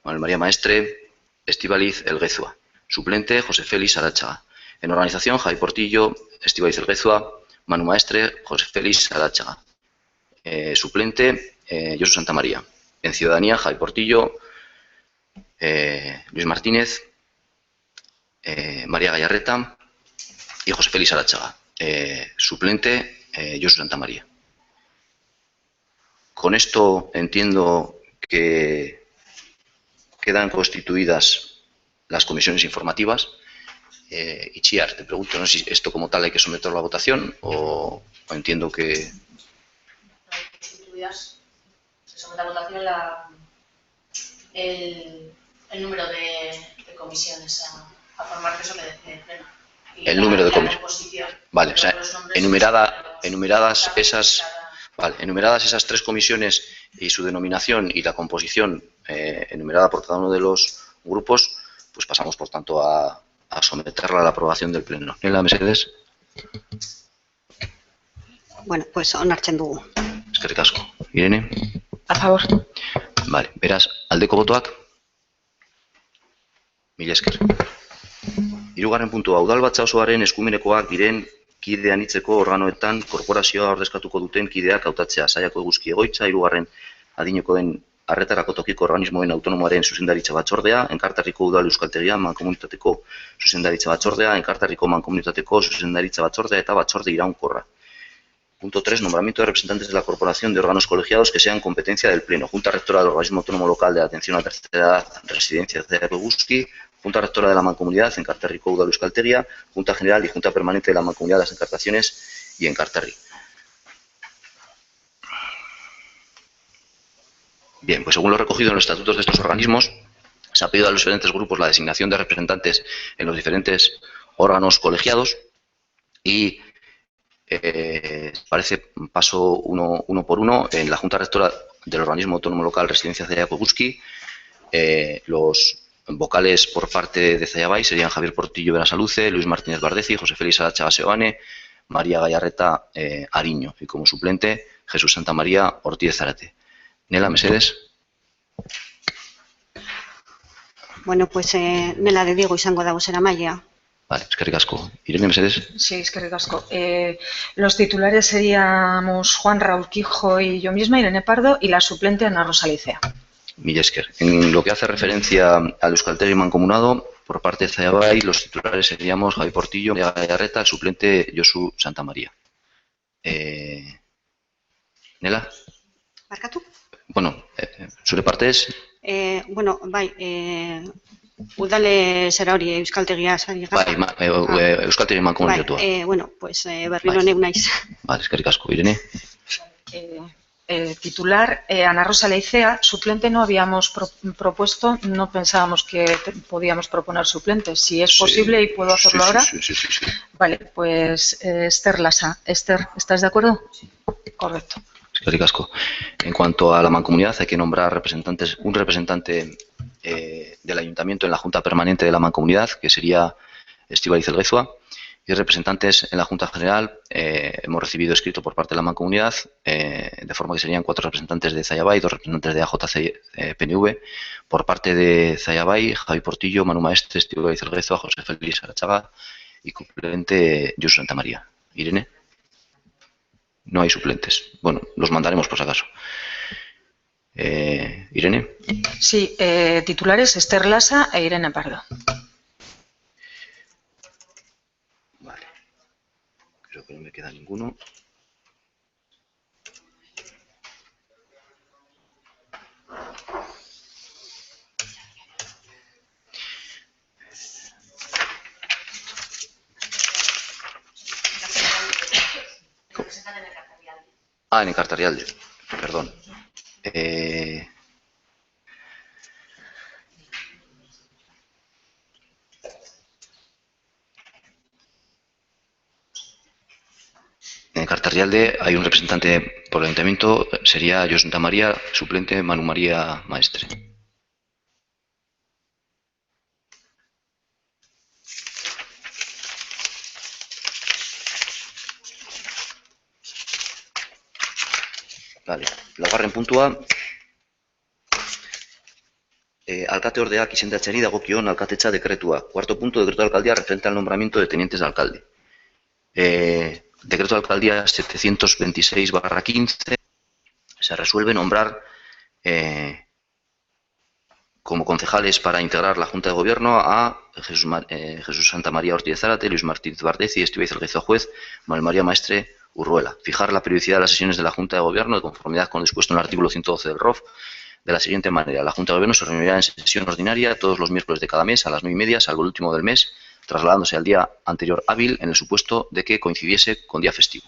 Manuel María Maestre, Estíbaliz Elguezua. Suplente, José Félix Aráchaga. En organización, Javi Portillo, Estíbaliz Elguezua, Manu Maestre, José Félix Aráchaga. Suplente, Josu Santamaría. En ciudadanía, Javi Portillo, Luis Martínez, María Gallarreta y José Félix Aráchaga. Suplente, Josu Santamaría. Con esto entiendo que quedan constituidas las comisiones informativas. Itziar, te pregunto, no sé si esto como tal hay que someterlo a la votación o entiendo que... Constituidas, se somete a votación el número de comisiones a formar eso que decide el pleno. El número de comisiones. Vale, o sea, enumeradas esas 3 comisiones y su denominación y la composición enumerada por cada uno de los grupos, pues pasamos por tanto a someterla a la aprobación del pleno. ¿En la Mercedes? Bueno, pues onartzen dugu. Eskerrik asko. Irene? A favor. Vale, beraz, aldeko botoak? Mila esker. 3. puntua, udalbatza osoaren eskumenekoak diren kide anitzeko organoetan korporazioa ordezkatuko duten kideak hautatzea. Saiako eguzki egoitza, 3. adinekoen arretarako tokiko organismoen autonomoaren zuzendaritza batzordea, Enkarterriko udal euskaltegia mankomunitateko zuzendaritza batzordea, Enkarterriko mankomunitateko zuzendaritza batzordea eta batzorde iraunkorra. Punto 3. Nombramiento de representantes de la corporación de órganos colegiados que sean competencia del Pleno. Junta Rectora del Organismo Autónomo Local de Atención a la Tercera Edad, Residencia de Eguzki, Junta Rectora de la Mancomunidad, Enkarterriko udal euskaltegia, Junta General y Junta Permanente de la Mancomunidad de las Encartaciones y Enkarterri. Bien, pues según lo recogido en los estatutos de estos organismos, se ha pedido a los diferentes grupos la designación de representantes en los diferentes órganos colegiados y parece paso uno por uno. En la Junta Rectora del Organismo Autónomo Local Residencia de Eguzki, los vocales por parte de Zayabay serían Javier Portillo Berasaluce, Luis Martínez Bardeci, José Félix Arachaga Seoane, María Gallarreta Ariño y como suplente Jesús Santamaría Ortiz Zárate. Nela, Mercedes. Bueno, pues nela de Diego izango da bozeramailea. Vale, eskerrik asko. Irene, Mercedes. Sí, eskerrik asko. Los titulares seríamos Juan Raúl Quijo y yo misma, Irene Pardo, y la suplente Ana Rosa Licea. Mila esker. En lo que hace referencia al euskaltegi mancomunado, por parte de Zayabay, los titulares seríamos Javi Portillo, María Gallarreta, el suplente Josu Santamaría. Nela? Barkatu? Bueno, zure partez, Bueno, bai, udale zera hori euskaltegia sari bai, euskaltegi mancomunatua. Bueno, pues berriro neu naiz. Vale, eskerrik asko. Irene? Titular, Ana Rosa Licea, suplente no habíamos propuesto, no pensábamos que podíamos proponer suplentes. Si es posible y puedo hacerlo ahora. Sí. Vale, pues Esther Lasa. Esther, ¿estás de acuerdo? Correcto. Eskerrik asko. En cuanto a la mancomunidad, hay que nombrar un representante del ayuntamiento en la Junta Permanente de la Mancomunidad, que sería Estíbaliz Elguezua, y representantes en la Junta General. Hemos recibido escrito por parte de la Mancomunidad, de forma que serían 4 representantes de Zayabay, 2 representantes de AJC-PNV, por parte de Zayabay, Javi Portillo, Manu Maestre, Estíbaliz Elguezua, José Félix Arachaga y suplente Josu Santamaría. Irene. No hay suplentes. Bueno, los mandaremos por si acaso. Irene. Sí, titulares Esther Lasa e Irene Pardo. Vale. Creo que no me queda ninguno. En Enkarterrialde, perdón. En Enkarterrialde hay un representante por el ayuntamiento, sería Josu Santamaría, suplente Manu María Maestre. Vale, laugarren puntua, alkate ordeak izendatzeari dagokion alkatetza dekretua. Cuarto punto, decreto de alcaldía referente al nombramiento de tenientes de alcalde. Decreto de alcaldía 726/15, se resuelve nombrar como concejales para integrar la Junta de Gobierno a Jesús Santamaría Ortiz Zárate, Luis Martínez Bardeci, Estíbaliz Elguezua Juez, Manuel María Maestre, Urruela. Fijar la periodicidad de las sesiones de la Junta de Gobierno de conformidad con lo dispuesto en el artículo 112 del ROF de la siguiente manera. La Junta de Gobierno se reunirá en sesión ordinaria todos los miércoles de cada mes a las 9:30, salvo el último del mes, trasladándose al día anterior hábil en el supuesto de que coincidiese con día festivo.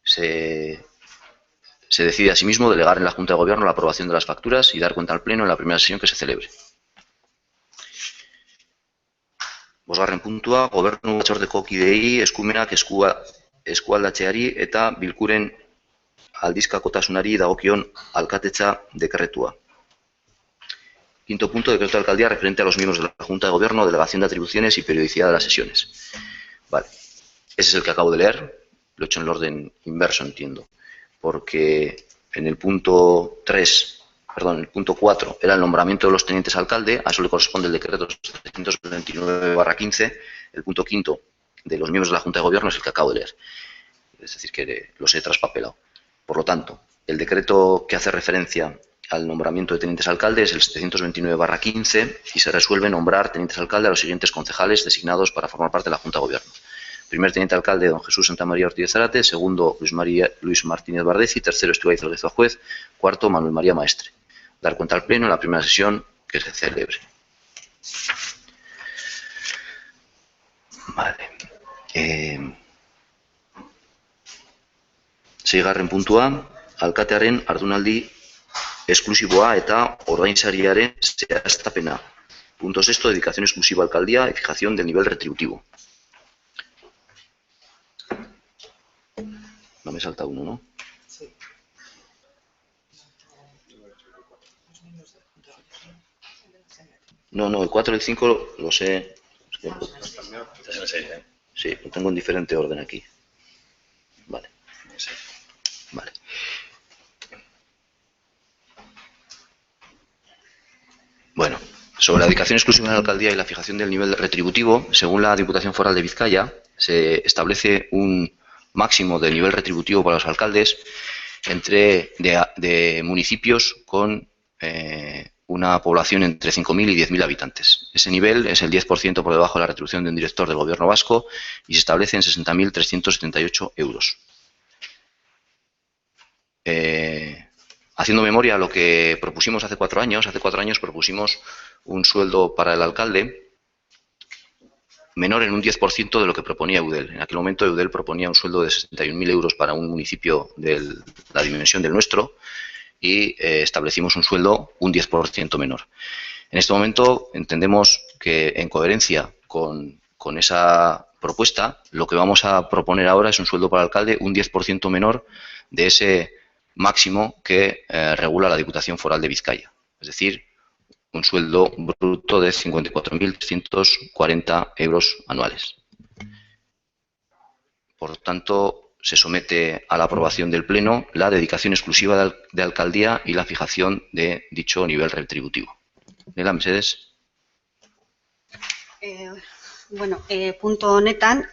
Se decide asimismo delegar en la Junta de Gobierno la aprobación de las facturas y dar cuenta al Pleno en la primera sesión que se celebre. Bosgarren puntua, Gobernu batzordeko kideei eskumenak eskualdatzeari eta bilkuren aldizkakotasunari dagokion alkatetza dekretua. Quinto punto, decreto de alcaldía referente a los miembros de la Junta de Gobierno, delegación de atribuciones y periodicidad de las sesiones. Vale, ese es el que acabo de leer, lo he hecho en el orden inverso, entiendo, porque en el punto 4 era el nombramiento de los tenientes alcalde, a eso le corresponde el decreto 729/15, el punto quinto de los miembros de la Junta de Gobierno es el que acabo de leer, es decir, que los he traspapelado. Por lo tanto, el decreto que hace referencia al nombramiento de tenientes alcalde es el 729/15 y se resuelve nombrar tenientes alcalde a los siguientes concejales designados para formar parte de la Junta de Gobierno. Primer teniente alcalde, don Jesús Santamaría Ortiz Zarate. Segundo, Luis Martínez Bardeci. Tercero, Estibaliz Alguezo Juez. Cuarto, Manuel María Maestre. Dar cuenta al Pleno en la primera sesión que se celebre. Vale. Seigarren puntua, alkatearen ardunaldi esklusiboa eta ordainsariaren zehaztapena. Punto sexto, dedicación exclusiva a alcaldía y fijación del nivel retributivo. No me salta uno, ¿no? Sí. No, el 4 y el 5 lo sé. Sí, lo tengo en diferente orden aquí. Vale. Vale. Bueno, sobre la dedicación exclusiva de la alcaldía y la fijación del nivel retributivo, según la Diputación Foral de Vizcaya, se establece un máximo de nivel retributivo para los alcaldes de municipios con una población entre 5.000 y 10.000 habitantes. Ese nivel es el 10% por debajo de la retribución de un director del Gobierno vasco y se establece en 60.378 euros. Haciendo memoria a lo que propusimos hace 4 años, propusimos un sueldo para el alcalde menor en un 10% de lo que proponía Eudel. En aquel momento Eudel proponía un sueldo de 61.000 euros para un municipio de la dimensión del nuestro y establecimos un sueldo un 10% menor. En este momento entendemos que en coherencia con esa propuesta, lo que vamos a proponer ahora es un sueldo para el alcalde un 10% menor de ese máximo que regula la Diputación Foral de Vizcaya. Es decir, un sueldo bruto de 54.340 euros anuales. Por tanto, se somete a la aprobación del Pleno la dedicación exclusiva de alcaldía y la fijación de dicho nivel retributivo. Nela, Mercedes. Punto honetan,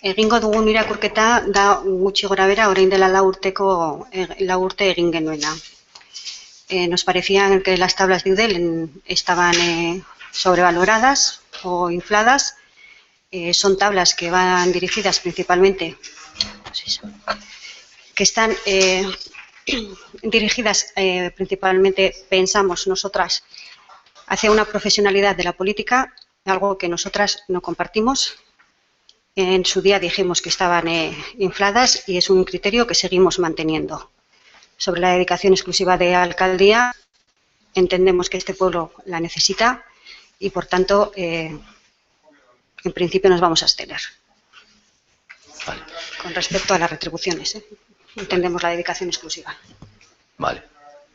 egingo dugun irakurketa da gutxi gorabehera orain dela 4 urte egin genuena. Nos parecían que las tablas de Eudel estaban sobrevaloradas o infladas. Son tablas que van dirigidas principalmente, pensamos nosotras, hacia una profesionalidad de la política, algo que nosotras no compartimos. En su día dijimos que estaban infladas y es un criterio que seguimos manteniendo. Sobre la dedicación exclusiva de alcaldía, entendemos que este pueblo la necesita y, por tanto, en principio nos vamos a abstener. Vale. Con respecto a las retribuciones, entendemos la dedicación exclusiva. Vale.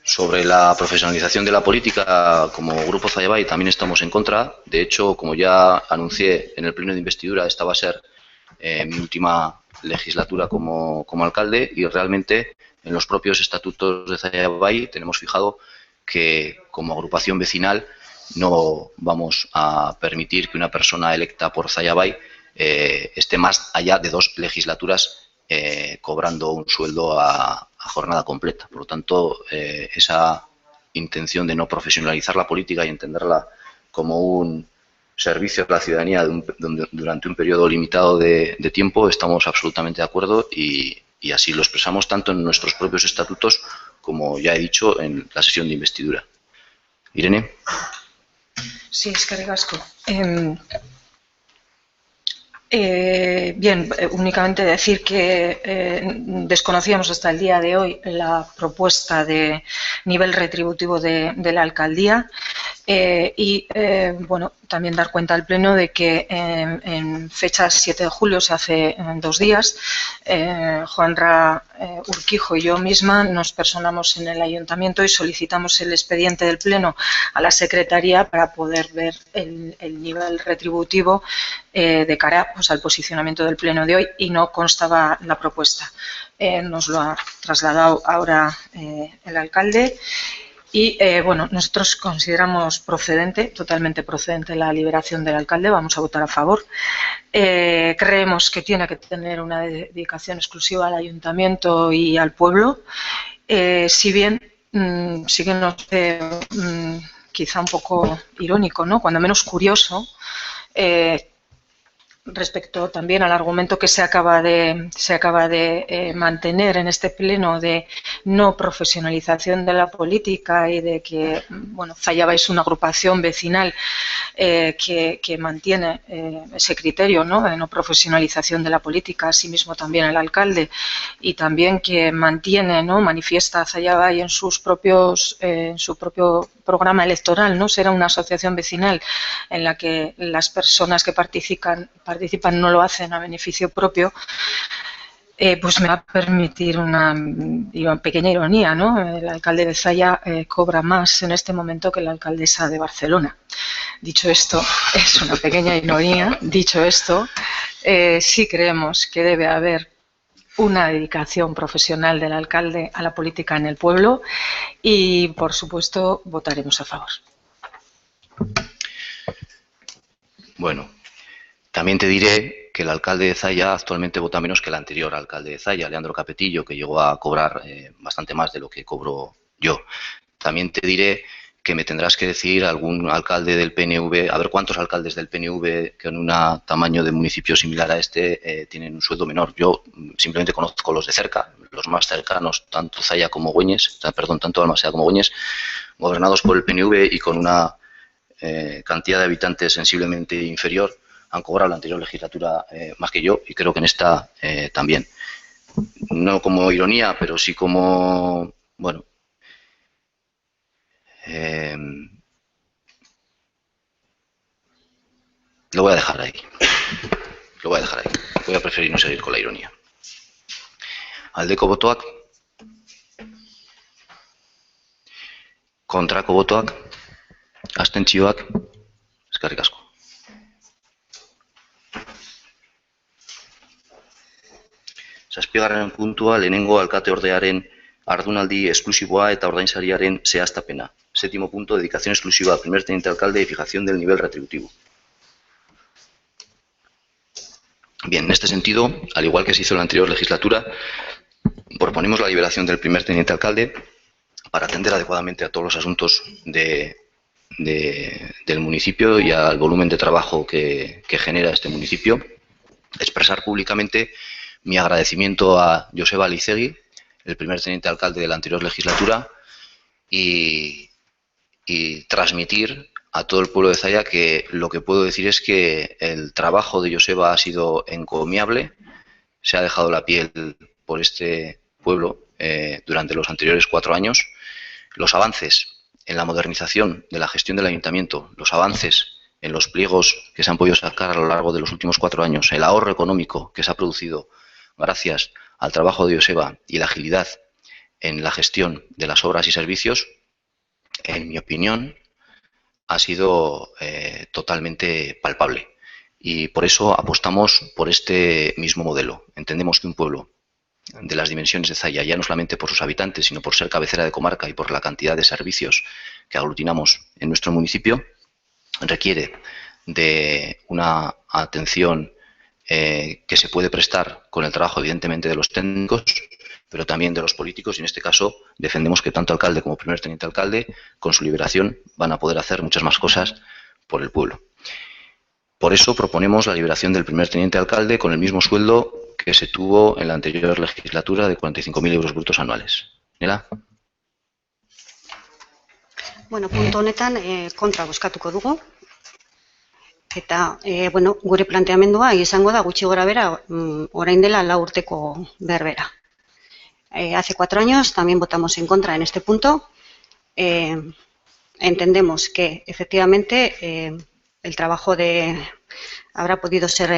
Sobre la profesionalización de la política, como Grupo Zallabay también estamos en contra. De hecho, como ya anuncié en el pleno de investidura, esta va a ser mi última legislatura como alcalde y realmente en los propios estatutos de Zallabay tenemos fijado que como agrupación vecinal no vamos a permitir que una persona electa por Zallabay esté más allá de 2 legislaturas cobrando un sueldo a jornada completa. Por lo tanto, esa intención de no profesionalizar la política y entenderla como un servicios a la ciudadanía durante un periodo limitado de tiempo, estamos absolutamente de acuerdo y así lo expresamos tanto en nuestros propios estatutos como ya he dicho en la sesión de investidura. Irene. Sí, eskerrik asko. Bien, únicamente decir que desconocíamos hasta el día de hoy la propuesta de nivel retributivo de la alcaldía y, bueno, también dar cuenta al Pleno de que en fecha 7 de julio, se hace 2 días, Juanra Urquijo y yo misma nos personamos en el Ayuntamiento y solicitamos el expediente del Pleno a la Secretaría para poder ver el nivel retributivo de cara, pues, al posicionamiento del Pleno de hoy, y no constaba la propuesta. Nos lo ha trasladado ahora el alcalde y, bueno, nosotros consideramos procedente, totalmente procedente, la liberación del alcalde. Vamos a votar a favor. Creemos que tiene que tener una dedicación exclusiva al ayuntamiento y al pueblo, si bien sí que nos quizá un poco irónico, ¿no?, cuando menos curioso, respecto también al argumento que se acaba de mantener en este pleno de no profesionalización de la política y de que, bueno, Zallava es una agrupación vecinal que mantiene ese criterio, ¿no?, de no profesionalización de la política, asimismo también el alcalde, y también que mantiene, ¿no?, manifiesta Zallava y en su propio programa electoral, ¿no?, será una asociación vecinal en la que las personas que participan no lo hacen a beneficio propio, pues me va a permitir una pequeña ironía, ¿no? El alcalde de Zalla cobra más en este momento que la alcaldesa de Barcelona. Dicho esto, es una pequeña ironía. Dicho esto, sí creemos que debe haber una dedicación profesional del alcalde a la política en el pueblo y, por supuesto, votaremos a favor. Bueno, también te diré que el alcalde de Zalla actualmente vota menos que el anterior alcalde de Zalla, Leandro Capetillo, que llegó a cobrar bastante más de lo que cobro yo. También te diré que me tendrás que decir algún alcalde del PNV, a ver cuántos alcaldes del PNV que en un tamaño de municipio similar a este tienen un sueldo menor. Yo simplemente conozco los de cerca, los más cercanos, tanto Zalla como Güeñes, tanto Balmaseda como Güeñes, gobernados por el PNV y con una cantidad de habitantes sensiblemente inferior, han cobrado la anterior legislatura más que yo y creo que en esta también. No como ironía, pero sí como, bueno, lo voy a dejar ahí. Lo voy a dejar ahí. Voy a preferir no seguir con la ironía. Aldeko botoak. Kontrako botoak. Abstentzioak. Eskerrik asko. Zazpigarren puntua, lehenengo alkateordearen ardunaldi esklusiboa eta ordainsariaren zehaztapena. Séptimo punto, dedicación exclusiva al primer teniente alcalde y fijación del nivel retributivo. Bien, en este sentido, al igual que se hizo en la anterior legislatura, proponemos la liberación del primer teniente alcalde para atender adecuadamente a todos los asuntos del municipio y al volumen de trabajo que genera este municipio. Expresar públicamente mi agradecimiento a Joseba Alizegui, el primer teniente alcalde de la anterior legislatura, y transmitir a todo el pueblo de Zalla que lo que puedo decir es que el trabajo de Joseba ha sido encomiable, se ha dejado la piel por este pueblo durante los anteriores 4 años. Los avances en la modernización de la gestión del ayuntamiento, los avances en los pliegos que se han podido sacar a lo largo de los últimos 4 años, el ahorro económico que se ha producido gracias al trabajo de Joseba y la agilidad en la gestión de las obras y servicios, en mi opinión, ha sido totalmente palpable. Y por eso apostamos por este mismo modelo. Entendemos que un pueblo de las dimensiones de Zalla, ya no solamente por sus habitantes, sino por ser cabecera de comarca y por la cantidad de servicios que aglutinamos en nuestro municipio, requiere de una atención que se puede prestar con el trabajo, evidentemente, de los técnicos, pero también de los políticos, y en este caso defendemos que tanto alcalde como primer teniente alcalde, con su liberación, van a poder hacer muchas más cosas por el pueblo. Por eso proponemos la liberación del primer teniente alcalde con el mismo sueldo que se tuvo en la anterior legislatura de 45.000 euros brutos anuales. Nela? Bueno, punto honetan kontra bozkatuko dugu. Eta, bueno, gure planteamendua izango da gutxi gora bera orain dela 4 urteko berbera. Hace 4 años también votamos en contra en este punto. Entendemos que efectivamente el trabajo habrá podido ser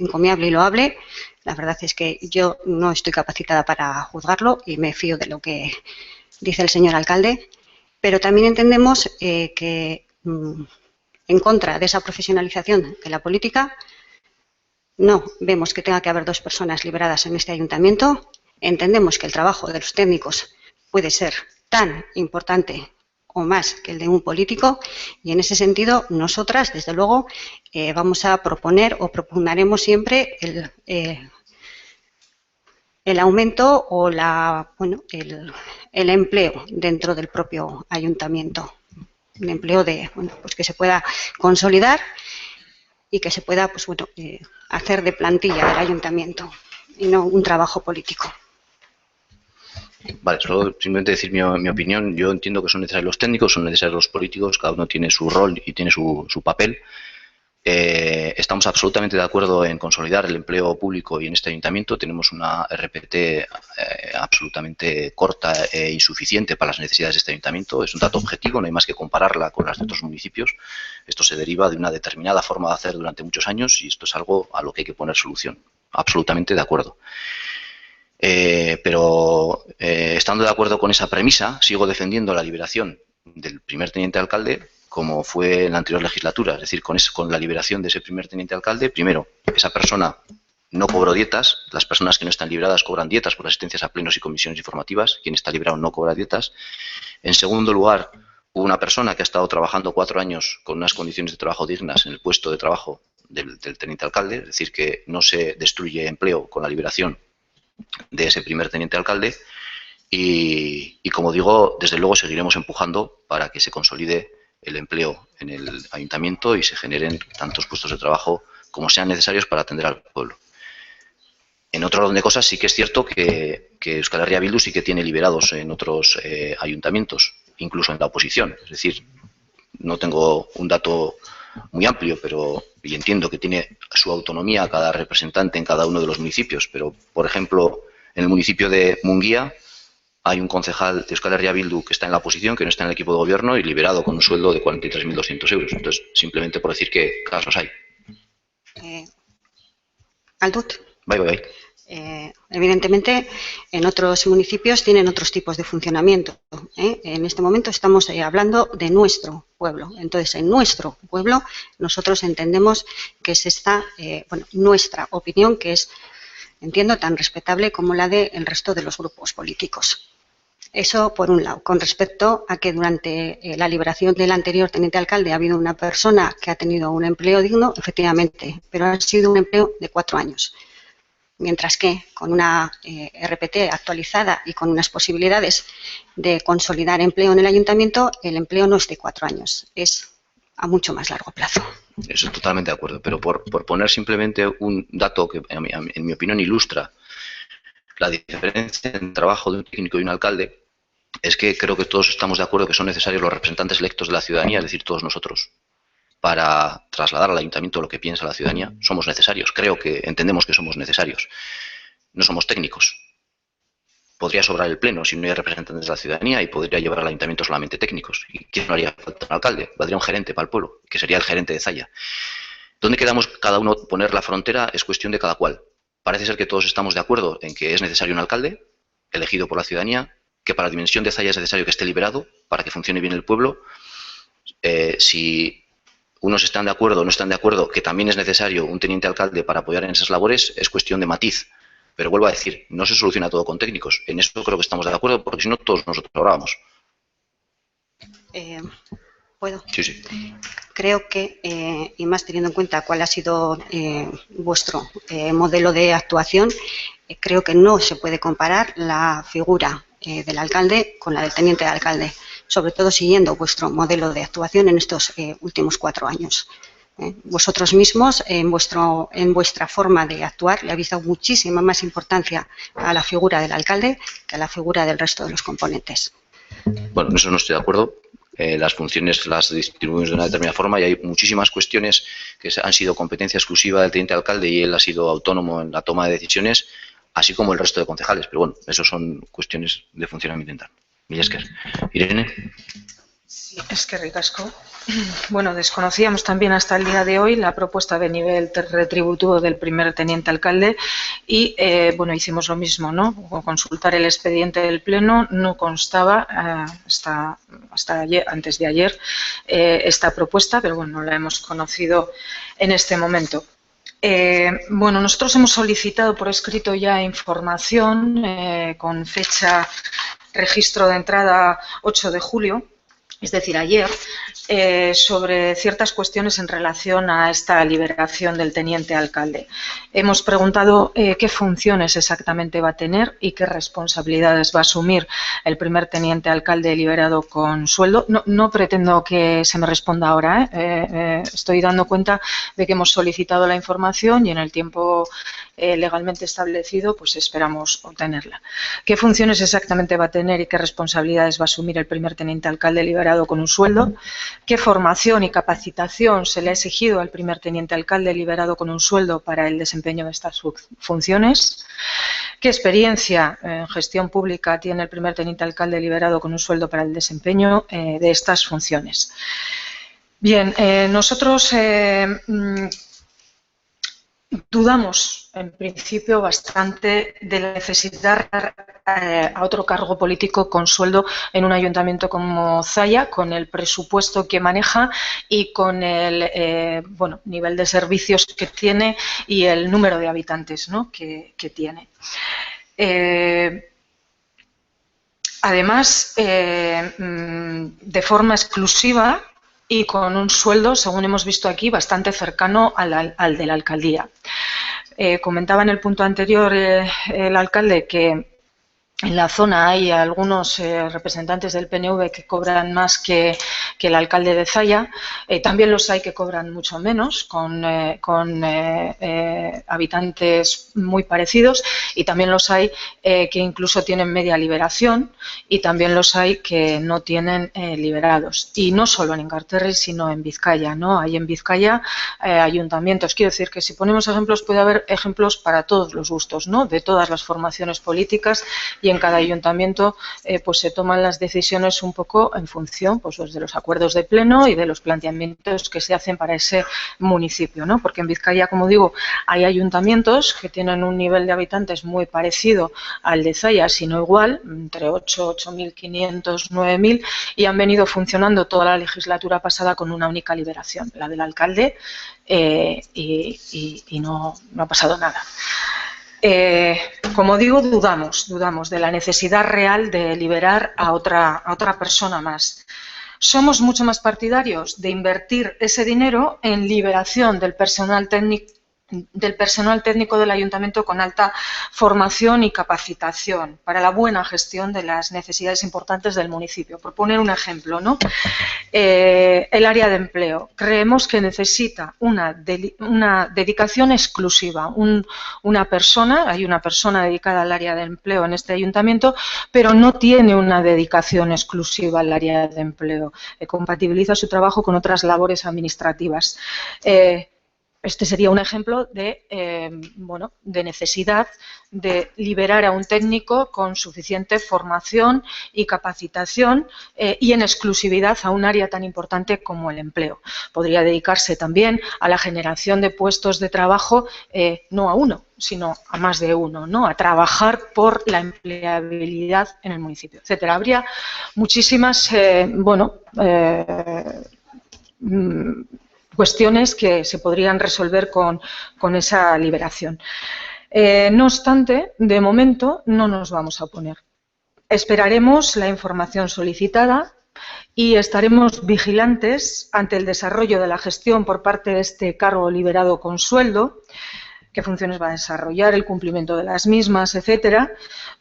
encomiable y loable. La verdad es que yo no estoy capacitada para juzgarlo y me fío de lo que dice el señor alcalde, pero también entendemos que en contra de esa profesionalización de la política no vemos que tenga que haber 2 personas liberadas en este ayuntamiento. Entendemos que el trabajo de los técnicos puede ser tan importante o más que el de un político y en ese sentido nosotras, desde luego, vamos a proponer o propugnaremos siempre el aumento o el empleo dentro del propio ayuntamiento. Un empleo pues que se pueda consolidar y que se pueda hacer de plantilla del ayuntamiento y no un trabajo político. Vale, solo simplemente decir mi opinión. Yo entiendo que son necesarios los técnicos, son necesarios los políticos, cada uno tiene su rol y tiene su papel. Estamos absolutamente de acuerdo en consolidar el empleo público y en este ayuntamiento tenemos una RPT absolutamente corta e insuficiente para las necesidades de este ayuntamiento. Es un dato objetivo, no hay más que compararla con las de otros municipios. Esto se deriva de una determinada forma de hacer durante muchos años y esto es algo a lo que hay que poner solución. Absolutamente de acuerdo. Pero estando de acuerdo con esa premisa, sigo defendiendo la liberación del primer teniente alcalde como fue en la anterior legislatura, es decir, con la liberación de ese primer teniente alcalde. Primero, esa persona no cobró dietas, las personas que no están liberadas cobran dietas por asistencias a plenos y comisiones informativas, quien está liberado no cobra dietas. En segundo lugar, hubo una persona que ha estado trabajando 4 años con unas condiciones de trabajo dignas en el puesto de trabajo del teniente alcalde, es decir, que no se destruye empleo con la liberación de ese primer teniente alcalde y como digo, desde luego seguiremos empujando para que se consolide el empleo en el ayuntamiento y se generen tantos puestos de trabajo como sean necesarios para atender al pueblo. En otro orden de cosas sí que es cierto que Euskal Herria Bildu sí que tiene liberados en otros ayuntamientos, incluso en la oposición. Es decir, no tengo un dato muy amplio, y entiendo que tiene su autonomía cada representante en cada uno de los municipios, pero, por ejemplo, en el municipio de Munguía hay un concejal de Euskal Herria Bildu que está en la oposición, que no está en el equipo de gobierno y liberado con un sueldo de 43.200 euros. Entonces, simplemente por decir que casos hay. Aldut. Bye. Evidentemente, en otros municipios tienen otros tipos de funcionamiento. En este momento estamos hablando de nuestro pueblo. Entonces, en nuestro pueblo, nosotros entendemos que es nuestra opinión, que es, entiendo, tan respetable como la del resto de los grupos políticos. Eso por un lado. Con respecto a que durante la liberación del anterior teniente alcalde ha habido una persona que ha tenido un empleo digno, efectivamente, pero ha sido un empleo de 4 años. Mientras que con una RPT actualizada y con unas posibilidades de consolidar empleo en el ayuntamiento, el empleo no es de 4 años, es a mucho más largo plazo. Eso totalmente de acuerdo, pero por poner simplemente un dato que en mi opinión ilustra la diferencia en el trabajo de un técnico y un alcalde, es que creo que todos estamos de acuerdo que son necesarios los representantes electos de la ciudadanía, es decir, todos nosotros, para trasladar al ayuntamiento lo que piensa la ciudadanía. Somos necesarios, creo que entendemos que somos necesarios. No somos técnicos. Podría sobrar el pleno si no hay representantes de la ciudadanía y podría llevar al ayuntamiento solamente técnicos. ¿Y quién no haría falta un alcalde? Valdría un gerente para el pueblo, que sería el gerente de Zalla. ¿Dónde quedamos cada uno poner la frontera? Es cuestión de cada cual. Parece ser que todos estamos de acuerdo en que es necesario un alcalde, elegido por la ciudadanía, que para la dimensión de Zalla es necesario que esté liberado para que funcione bien el pueblo. Si unos están de acuerdo o no están de acuerdo que también es necesario un teniente alcalde para apoyar en esas labores, es cuestión de matiz. Pero vuelvo a decir, no se soluciona todo con técnicos. En eso creo que estamos de acuerdo, porque si no, todos nosotros hablábamos. ¿Puedo? Sí. Creo que, y más teniendo en cuenta cuál ha sido vuestro modelo de actuación, creo que no se puede comparar la figura del alcalde con la del teniente de alcalde, sobre todo siguiendo vuestro modelo de actuación en estos últimos 4 años. Vosotros mismos, en vuestra forma de actuar, le habéis dado muchísima más importancia a la figura del alcalde que a la figura del resto de los componentes. Bueno, en eso no estoy de acuerdo. Las funciones las distribuimos de una determinada forma y hay muchísimas cuestiones que han sido competencia exclusiva del teniente alcalde y él ha sido autónomo en la toma de decisiones, así como el resto de concejales. Pero bueno, eso son cuestiones de funcionamiento interno. Mila esker. Irene. Sí, es que ricasco. Bueno, desconocíamos también hasta el día de hoy la propuesta de nivel retributivo del primer teniente alcalde y, bueno, hicimos lo mismo, ¿no? Consultar el expediente del Pleno, no constaba hasta ayer, antes de ayer esta propuesta, pero bueno, la hemos conocido en este momento. Bueno, nosotros hemos solicitado por escrito ya información con fecha registro de entrada 8 de julio, es decir, ayer, sobre ciertas cuestiones en relación a esta liberación del teniente alcalde. Hemos preguntado qué funciones exactamente va a tener y qué responsabilidades va a asumir el primer teniente alcalde liberado con sueldo. No pretendo que se me responda ahora, estoy dando cuenta de que hemos solicitado la información y en el tiempo legalmente establecido, pues esperamos obtenerla. ¿Qué funciones exactamente va a tener y qué responsabilidades va a asumir el primer teniente alcalde liberado con un sueldo? ¿Qué formación y capacitación se le ha exigido al primer teniente alcalde liberado con un sueldo para el desempeño de estas funciones? ¿Qué experiencia en gestión pública tiene el primer teniente alcalde liberado con un sueldo para el desempeño de estas funciones? Bien, nosotros dudamos, en principio, bastante de la necesidad a otro cargo político con sueldo en un ayuntamiento como Zalla, con el presupuesto que maneja y con el bueno, nivel de servicios que tiene y el número de habitantes, ¿no?, que tiene. Además, de forma exclusiva y con un sueldo, según hemos visto aquí, bastante cercano al de la alcaldía. Comentaba en el punto anterior el alcalde que en la zona hay algunos representantes del PNV que cobran más que el alcalde de Zalla. También los hay que cobran mucho menos, con habitantes muy parecidos, y también los hay que incluso tienen media liberación, y también los hay que no tienen liberados. Y no solo en Enkarterri, sino en Vizcaya, ¿no? Hay en Vizcaya ayuntamientos. Quiero decir que si ponemos ejemplos, puede haber ejemplos para todos los gustos, ¿no?, de todas las formaciones políticas, y en cada ayuntamiento pues se toman las decisiones un poco en función, pues, de los acuerdos de pleno y de los planteamientos que se hacen para ese municipio, ¿no? Porque en Vizcaya, como digo, hay ayuntamientos que tienen un nivel de habitantes muy parecido al de Zalla, si no igual, entre 8.500, 9.000, y han venido funcionando toda la legislatura pasada con una única liberación, la del alcalde, y no ha pasado nada. Como digo, dudamos de la necesidad real de liberar a otra persona más. Somos mucho más partidarios de invertir ese dinero en liberación del personal técnico del ayuntamiento con alta formación y capacitación para la buena gestión de las necesidades importantes del municipio. Por poner un ejemplo, ¿no? El área de empleo. Creemos que necesita una dedicación exclusiva. Hay una persona dedicada al área de empleo en este ayuntamiento, pero no tiene una dedicación exclusiva al área de empleo. Compatibiliza su trabajo con otras labores administrativas. Este sería un ejemplo de necesidad de liberar a un técnico con suficiente formación y capacitación y en exclusividad a un área tan importante como el empleo. Podría dedicarse también a la generación de puestos de trabajo, no a uno, sino a más de uno, ¿no?, a trabajar por la empleabilidad en el municipio, etcétera. Habría muchísimas cuestiones que se podrían resolver con esa liberación. No obstante, de momento no nos vamos a oponer. Esperaremos la información solicitada y estaremos vigilantes ante el desarrollo de la gestión por parte de este cargo liberado con sueldo, qué funciones va a desarrollar, el cumplimiento de las mismas, etcétera.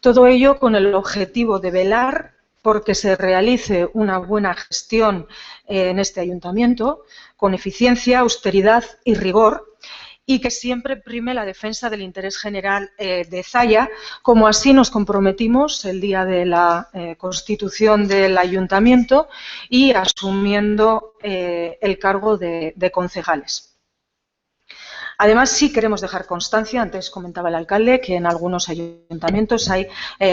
Todo ello con el objetivo de velar porque se realice una buena gestión en este ayuntamiento, con eficiencia, austeridad y rigor, y que siempre prime la defensa del interés general de Zalla, como así nos comprometimos el día de la constitución del ayuntamiento y asumiendo el cargo de concejales. Además, sí queremos dejar constancia, antes comentaba el alcalde, que en algunos ayuntamientos hay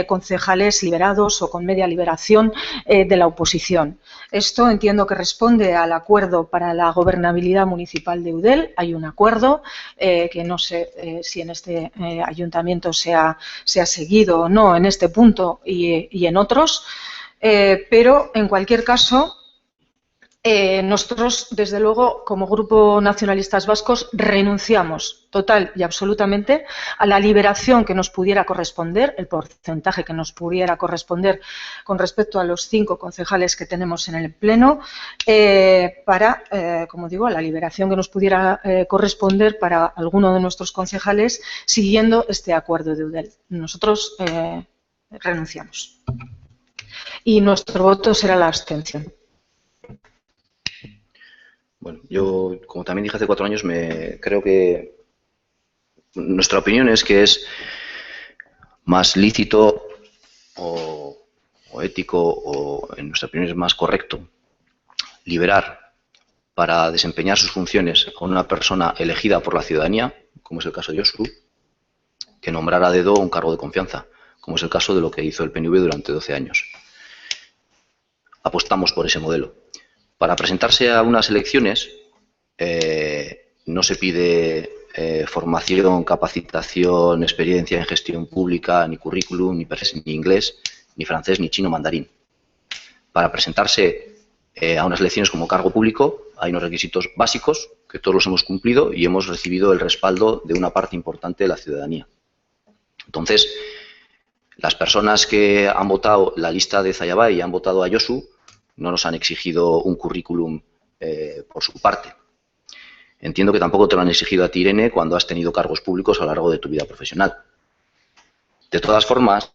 concejales liberados o con media liberación de la oposición. Esto entiendo que responde al acuerdo para la gobernabilidad municipal de Eudel. Hay un acuerdo que no sé si en este ayuntamiento se ha seguido o no en este punto y en otros, pero en cualquier caso, nosotros, desde luego, como Grupo Nacionalistas Vascos, renunciamos total y absolutamente a la liberación que nos pudiera corresponder, el porcentaje que nos pudiera corresponder con respecto a los 5 concejales que tenemos en el Pleno, para, como digo, a la liberación que nos pudiera corresponder para alguno de nuestros concejales siguiendo este acuerdo de Eudel. Nosotros renunciamos. Y nuestro voto será la abstención. Bueno, yo, como también dije hace 4 años, creo que nuestra opinión es que es más lícito o ético, o en nuestra opinión es más correcto, liberar para desempeñar sus funciones a una persona elegida por la ciudadanía, como es el caso de Josu, que nombrar a dedo un cargo de confianza, como es el caso de lo que hizo el PNV durante 12 años. Apostamos por ese modelo. Para presentarse a unas elecciones no se pide formación, capacitación, experiencia en gestión pública, ni currículum, ni inglés, ni francés, ni chino, mandarín. Para presentarse a unas elecciones como cargo público hay unos requisitos básicos que todos los hemos cumplido y hemos recibido el respaldo de una parte importante de la ciudadanía. Entonces, las personas que han votado la lista de Zallabay y han votado a Josu no nos han exigido un currículum por su parte. Entiendo que tampoco te lo han exigido a ti, Irene, cuando has tenido cargos públicos a lo largo de tu vida profesional. De todas formas,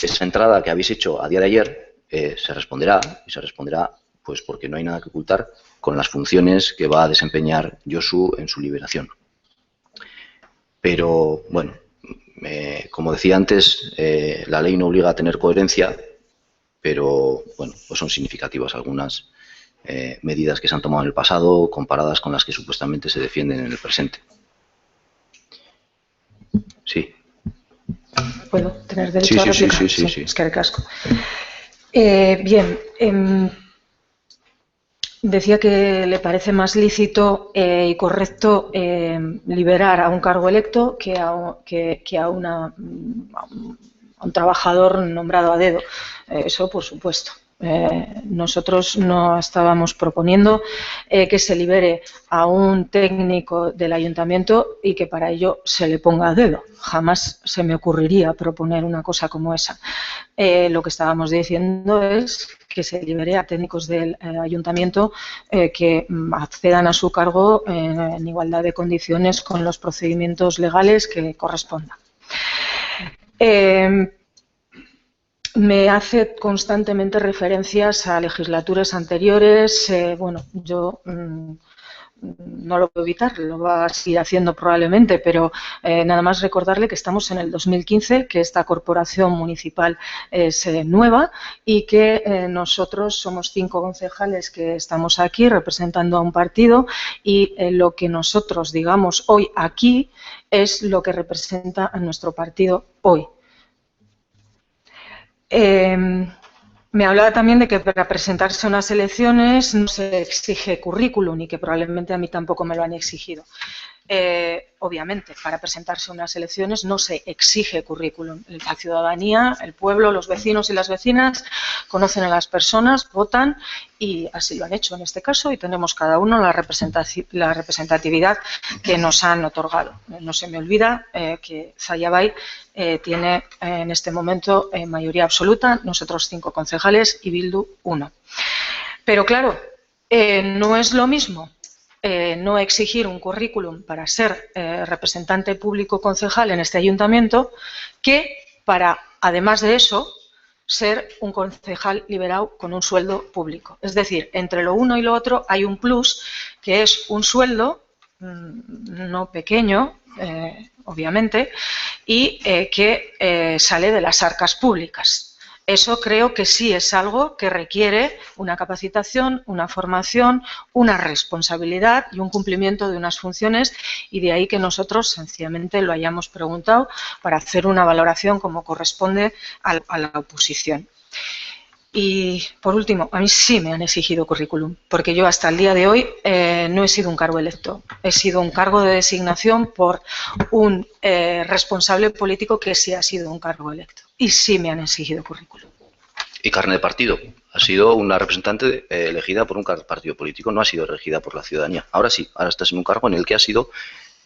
esa entrada que habéis hecho a día de ayer se responderá, y se responderá pues porque no hay nada que ocultar con las funciones que va a desempeñar Josu en su liberación. Pero, bueno, como decía antes, la ley no obliga a tener coherencia, pero bueno, pues son significativas algunas medidas que se han tomado en el pasado comparadas con las que supuestamente se defienden en el presente. Sí. ¿Puedo tener derecho a réplica? Sí. Es que recasco. Bien, decía que le parece más lícito y correcto liberar a un cargo electo que a un trabajador nombrado a dedo. Eso, por supuesto. Nosotros no estábamos proponiendo que se libere a un técnico del ayuntamiento y que para ello se le ponga a dedo. Jamás se me ocurriría proponer una cosa como esa. Lo que estábamos diciendo es que se libere a técnicos del ayuntamiento que accedan a su cargo en igualdad de condiciones con los procedimientos legales que correspondan. Me hace constantemente referencias a legislaturas anteriores. Bueno, yo no lo puedo evitar, lo va a seguir haciendo probablemente, pero nada más recordarle que estamos en el 2015, que esta corporación municipal es nueva y que nosotros somos 5 concejales que estamos aquí representando a un partido y lo que nosotros digamos hoy aquí es lo que representa a nuestro partido hoy. Me hablaba también de que para presentarse a unas elecciones no se exige currículum y que probablemente a mí tampoco me lo han exigido. Obviamente, para presentarse a unas elecciones no se exige currículum. La ciudadanía, el pueblo, los vecinos y las vecinas conocen a las personas, votan y así lo han hecho en este caso y tenemos cada uno la representatividad que nos han otorgado. No se me olvida que Zallabay tiene en este momento mayoría absoluta, nosotros 5 concejales y Bildu 1. Pero claro, no es lo mismo no exigir un currículum para ser representante público concejal en este ayuntamiento que para, además de eso, ser un concejal liberado con un sueldo público. Es decir, entre lo uno y lo otro hay un plus, que es un sueldo no pequeño, obviamente, y que sale de las arcas públicas. Eso creo que sí es algo que requiere una capacitación, una formación, una responsabilidad y un cumplimiento de unas funciones, y de ahí que nosotros sencillamente lo hayamos preguntado para hacer una valoración como corresponde a la oposición. Y, por último, a mí sí me han exigido currículum, porque yo hasta el día de hoy no he sido un cargo electo. He sido un cargo de designación por un responsable político que sí ha sido un cargo electo. Y sí me han exigido currículum. Y carne de partido. Ha sido una representante elegida por un partido político, no ha sido elegida por la ciudadanía. Ahora sí, ahora estás en un cargo en el que has sido,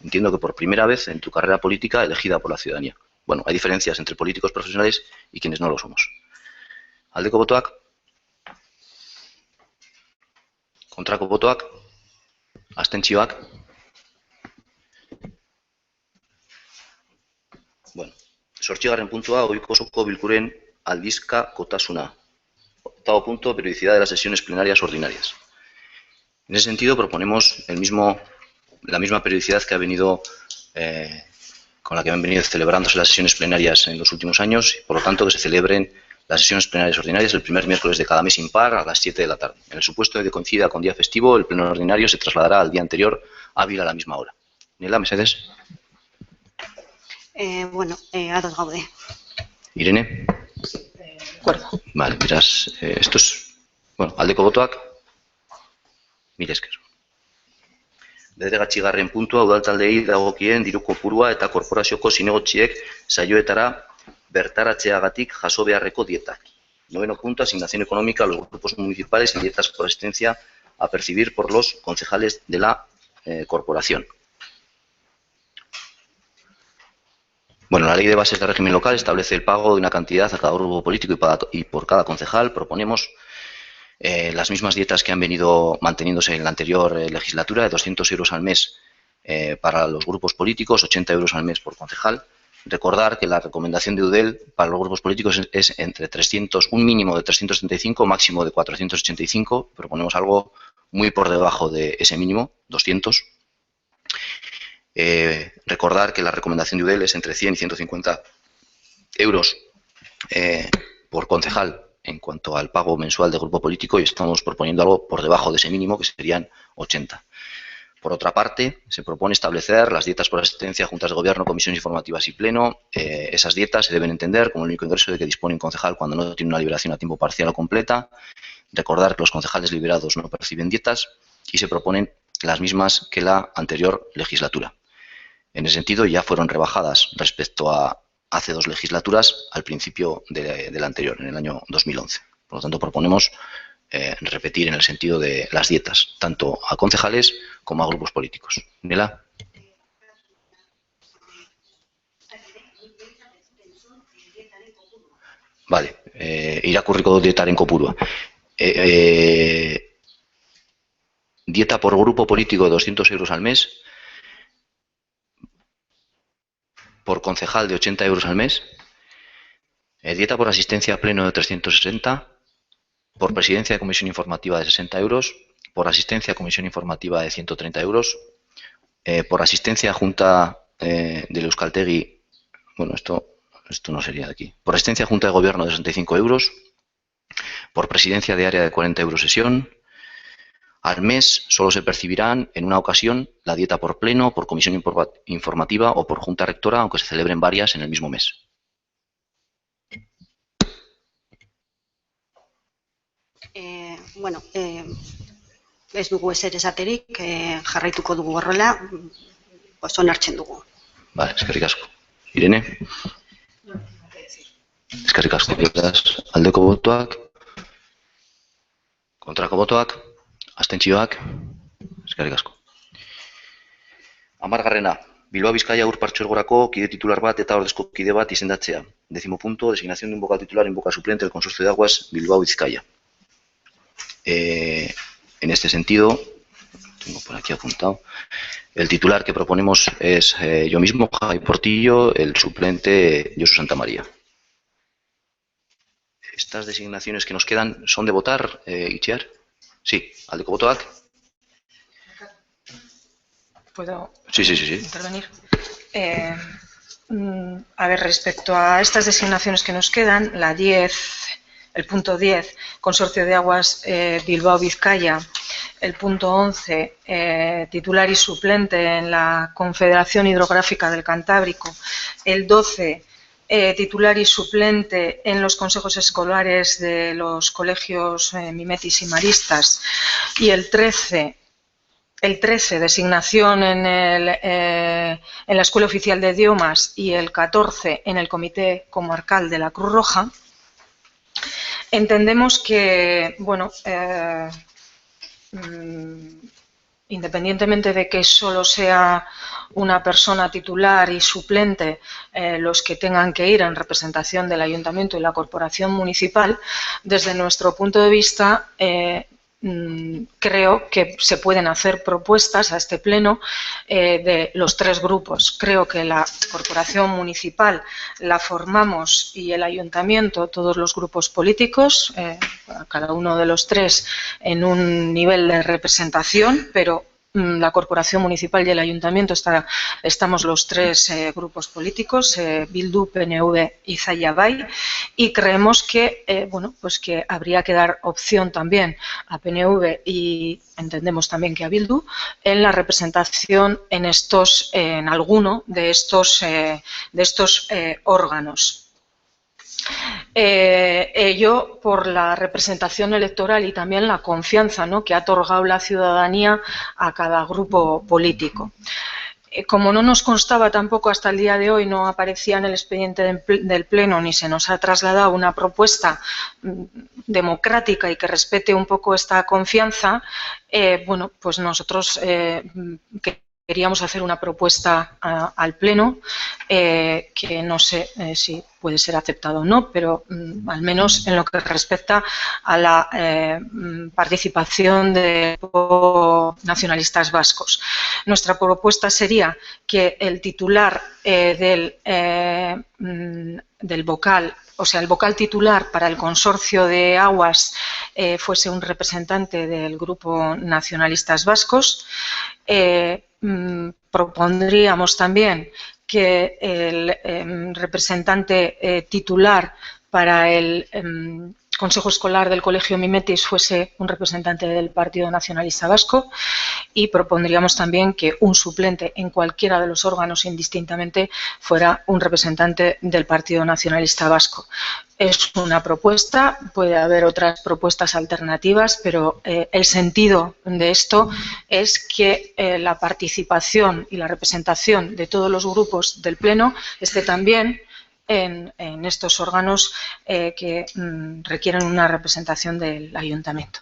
entiendo que por primera vez en tu carrera política, elegida por la ciudadanía. Bueno, hay diferencias entre políticos profesionales y quienes no lo somos. Aldeko botoak? Kontrako botoak? Abstentzioak? Bueno, 8. puntua, ohiko osoko bilkuren aldizkakotasuna. 8. punto, periodicidad de las sesiones plenarias ordinarias. En ese sentido, proponemos la misma periodicidad que ha venido con la que han venido celebrándose las sesiones plenarias en los últimos años, y por lo tanto que se celebren las sesiones plenarias ordinarias el primer miércoles de cada mes impar a las 7 de la tarde. En el supuesto de que coincida con día festivo, el pleno ordinario se trasladará al día anterior, hábil a la misma hora. Nela, mesedes? Bueno, ados gaude. Irene? De acuerdo. Vale, miras, esto es... Bueno, aldeko botoak? Mila esker. 9. puntua, udaltaldei dagokien diru kopurua eta korporazioko zinegotziek saioetara bertaratzeagatik jaso beharreko dietak. 9. punto, asignación económica a los grupos municipales y dietas por asistencia a percibir por los concejales de la corporación. Bueno, la ley de bases de régimen local establece el pago de una cantidad a cada grupo político y por cada concejal. Proponemos las mismas dietas que han venido manteniéndose en la anterior legislatura, de 200 euros al mes para los grupos políticos, 80 euros al mes por concejal. Recordar que la recomendación de UDEL para los grupos políticos es entre 300, un mínimo de 335, máximo de 485. Proponemos algo muy por debajo de ese mínimo, 200. Recordar que la recomendación de UDEL es entre 100 y 150 euros por concejal en cuanto al pago mensual de grupo político, y estamos proponiendo algo por debajo de ese mínimo, que serían 80. Por otra parte, se propone establecer las dietas por asistencia a juntas de gobierno, comisiones informativas y pleno. Esas dietas se deben entender como el único ingreso de que dispone un concejal cuando no tiene una liberación a tiempo parcial o completa. Recordar que los concejales liberados no perciben dietas, y se proponen las mismas que la anterior legislatura. En ese sentido, ya fueron rebajadas respecto a hace 2 legislaturas al principio de la anterior, en el año 2011. Por lo tanto, proponemos repetir en el sentido de las dietas, tanto a concejales como a grupos políticos. Nela. Vale, irakurriko dietaren kopurua. Dieta por grupo político de 200 euros al mes, por concejal de 80 euros al mes, dieta por asistencia a pleno de 360, por presidencia de comisión informativa de 60 euros, por asistencia a comisión informativa de 130 euros, por asistencia a junta del Euskaltegui, bueno, esto no sería de aquí, por asistencia a junta de gobierno de 65 euros, por presidencia de área de 40 euros sesión. Al mes solo se percibirán en una ocasión la dieta por pleno, por comisión informativa o por junta rectora, aunque se celebren varias en el mismo mes. Bueno, ez dugu ezer esaterik, jarraituko dugu horrela, onartzen dugu. Vale, eskerrik asko. Irene? Eskerrik asko. Aldeko botoak? Kontrako botoak? Abstentzioak? Eskerrik asko. 10. Bilbao Bizkaia Ur Partzuergorako kide titular bat eta ordezko kide bat izendatzea. 10. punto, designación de un vocal titular y un vocal suplente del Consorcio de Aguas Bilbao Bizkaia. En este sentido, tengo por aquí apuntado, el titular que proponemos es yo mismo, Javi Portillo, el suplente Josu Santamaría. Estas designaciones que nos quedan son de votar, Itziar. Sí, aldeko botoak. ¿Puedo Sí. intervenir? A ver, respecto a estas designaciones que nos quedan, la 10, el punto 10, Consorcio de Aguas Bilbao-Vizcaya, el punto 11, titular y suplente en la Confederación Hidrográfica del Cantábrico, el 12, titular y suplente en los consejos escolares de los colegios mimetis y maristas, y el 13, designación en la Escuela Oficial de Idiomas, y el 14 en el Comité Comarcal de la Cruz Roja. Entendemos que, bueno, independientemente de que solo sea una persona titular y suplente los que tengan que ir en representación del Ayuntamiento y la Corporación Municipal, desde nuestro punto de vista creo que se pueden hacer propuestas a este pleno de los tres grupos. Creo que la Corporación Municipal la formamos y el Ayuntamiento, todos los grupos políticos, cada uno de los tres en un nivel de representación, pero la Corporación Municipal y el Ayuntamiento estamos los tres grupos políticos, Bildu, PNV y Zalla Bai, y creemos que, bueno, pues que habría que dar opción también a PNV y entendemos también que a Bildu en la representación en alguno de estos órganos. Ello por la representación electoral y también la confianza, ¿no?, que ha otorgado la ciudadanía a cada grupo político. Como no nos constaba tampoco hasta el día de hoy, no aparecía en el expediente del Pleno ni se nos ha trasladado una propuesta democrática y que respete un poco esta confianza, bueno, pues nosotros queríamos hacer una propuesta al Pleno que no sé si puede ser aceptado o no, pero al menos en lo que respecta a la participación de nacionalistas vascos. Nuestra propuesta sería que el titular del vocal, o sea, el vocal titular para el consorcio de aguas fuese un representante del grupo nacionalistas vascos. Propondríamos también que el representante titular para el Consejo Escolar del Colegio Mimetis fuese un representante del Partido Nacionalista Vasco, y propondríamos también que un suplente en cualquiera de los órganos indistintamente fuera un representante del Partido Nacionalista Vasco. Es una propuesta, puede haber otras propuestas alternativas, pero el sentido de esto es que la participación y la representación de todos los grupos del Pleno esté también en estos órganos que requieren una representación del Ayuntamiento.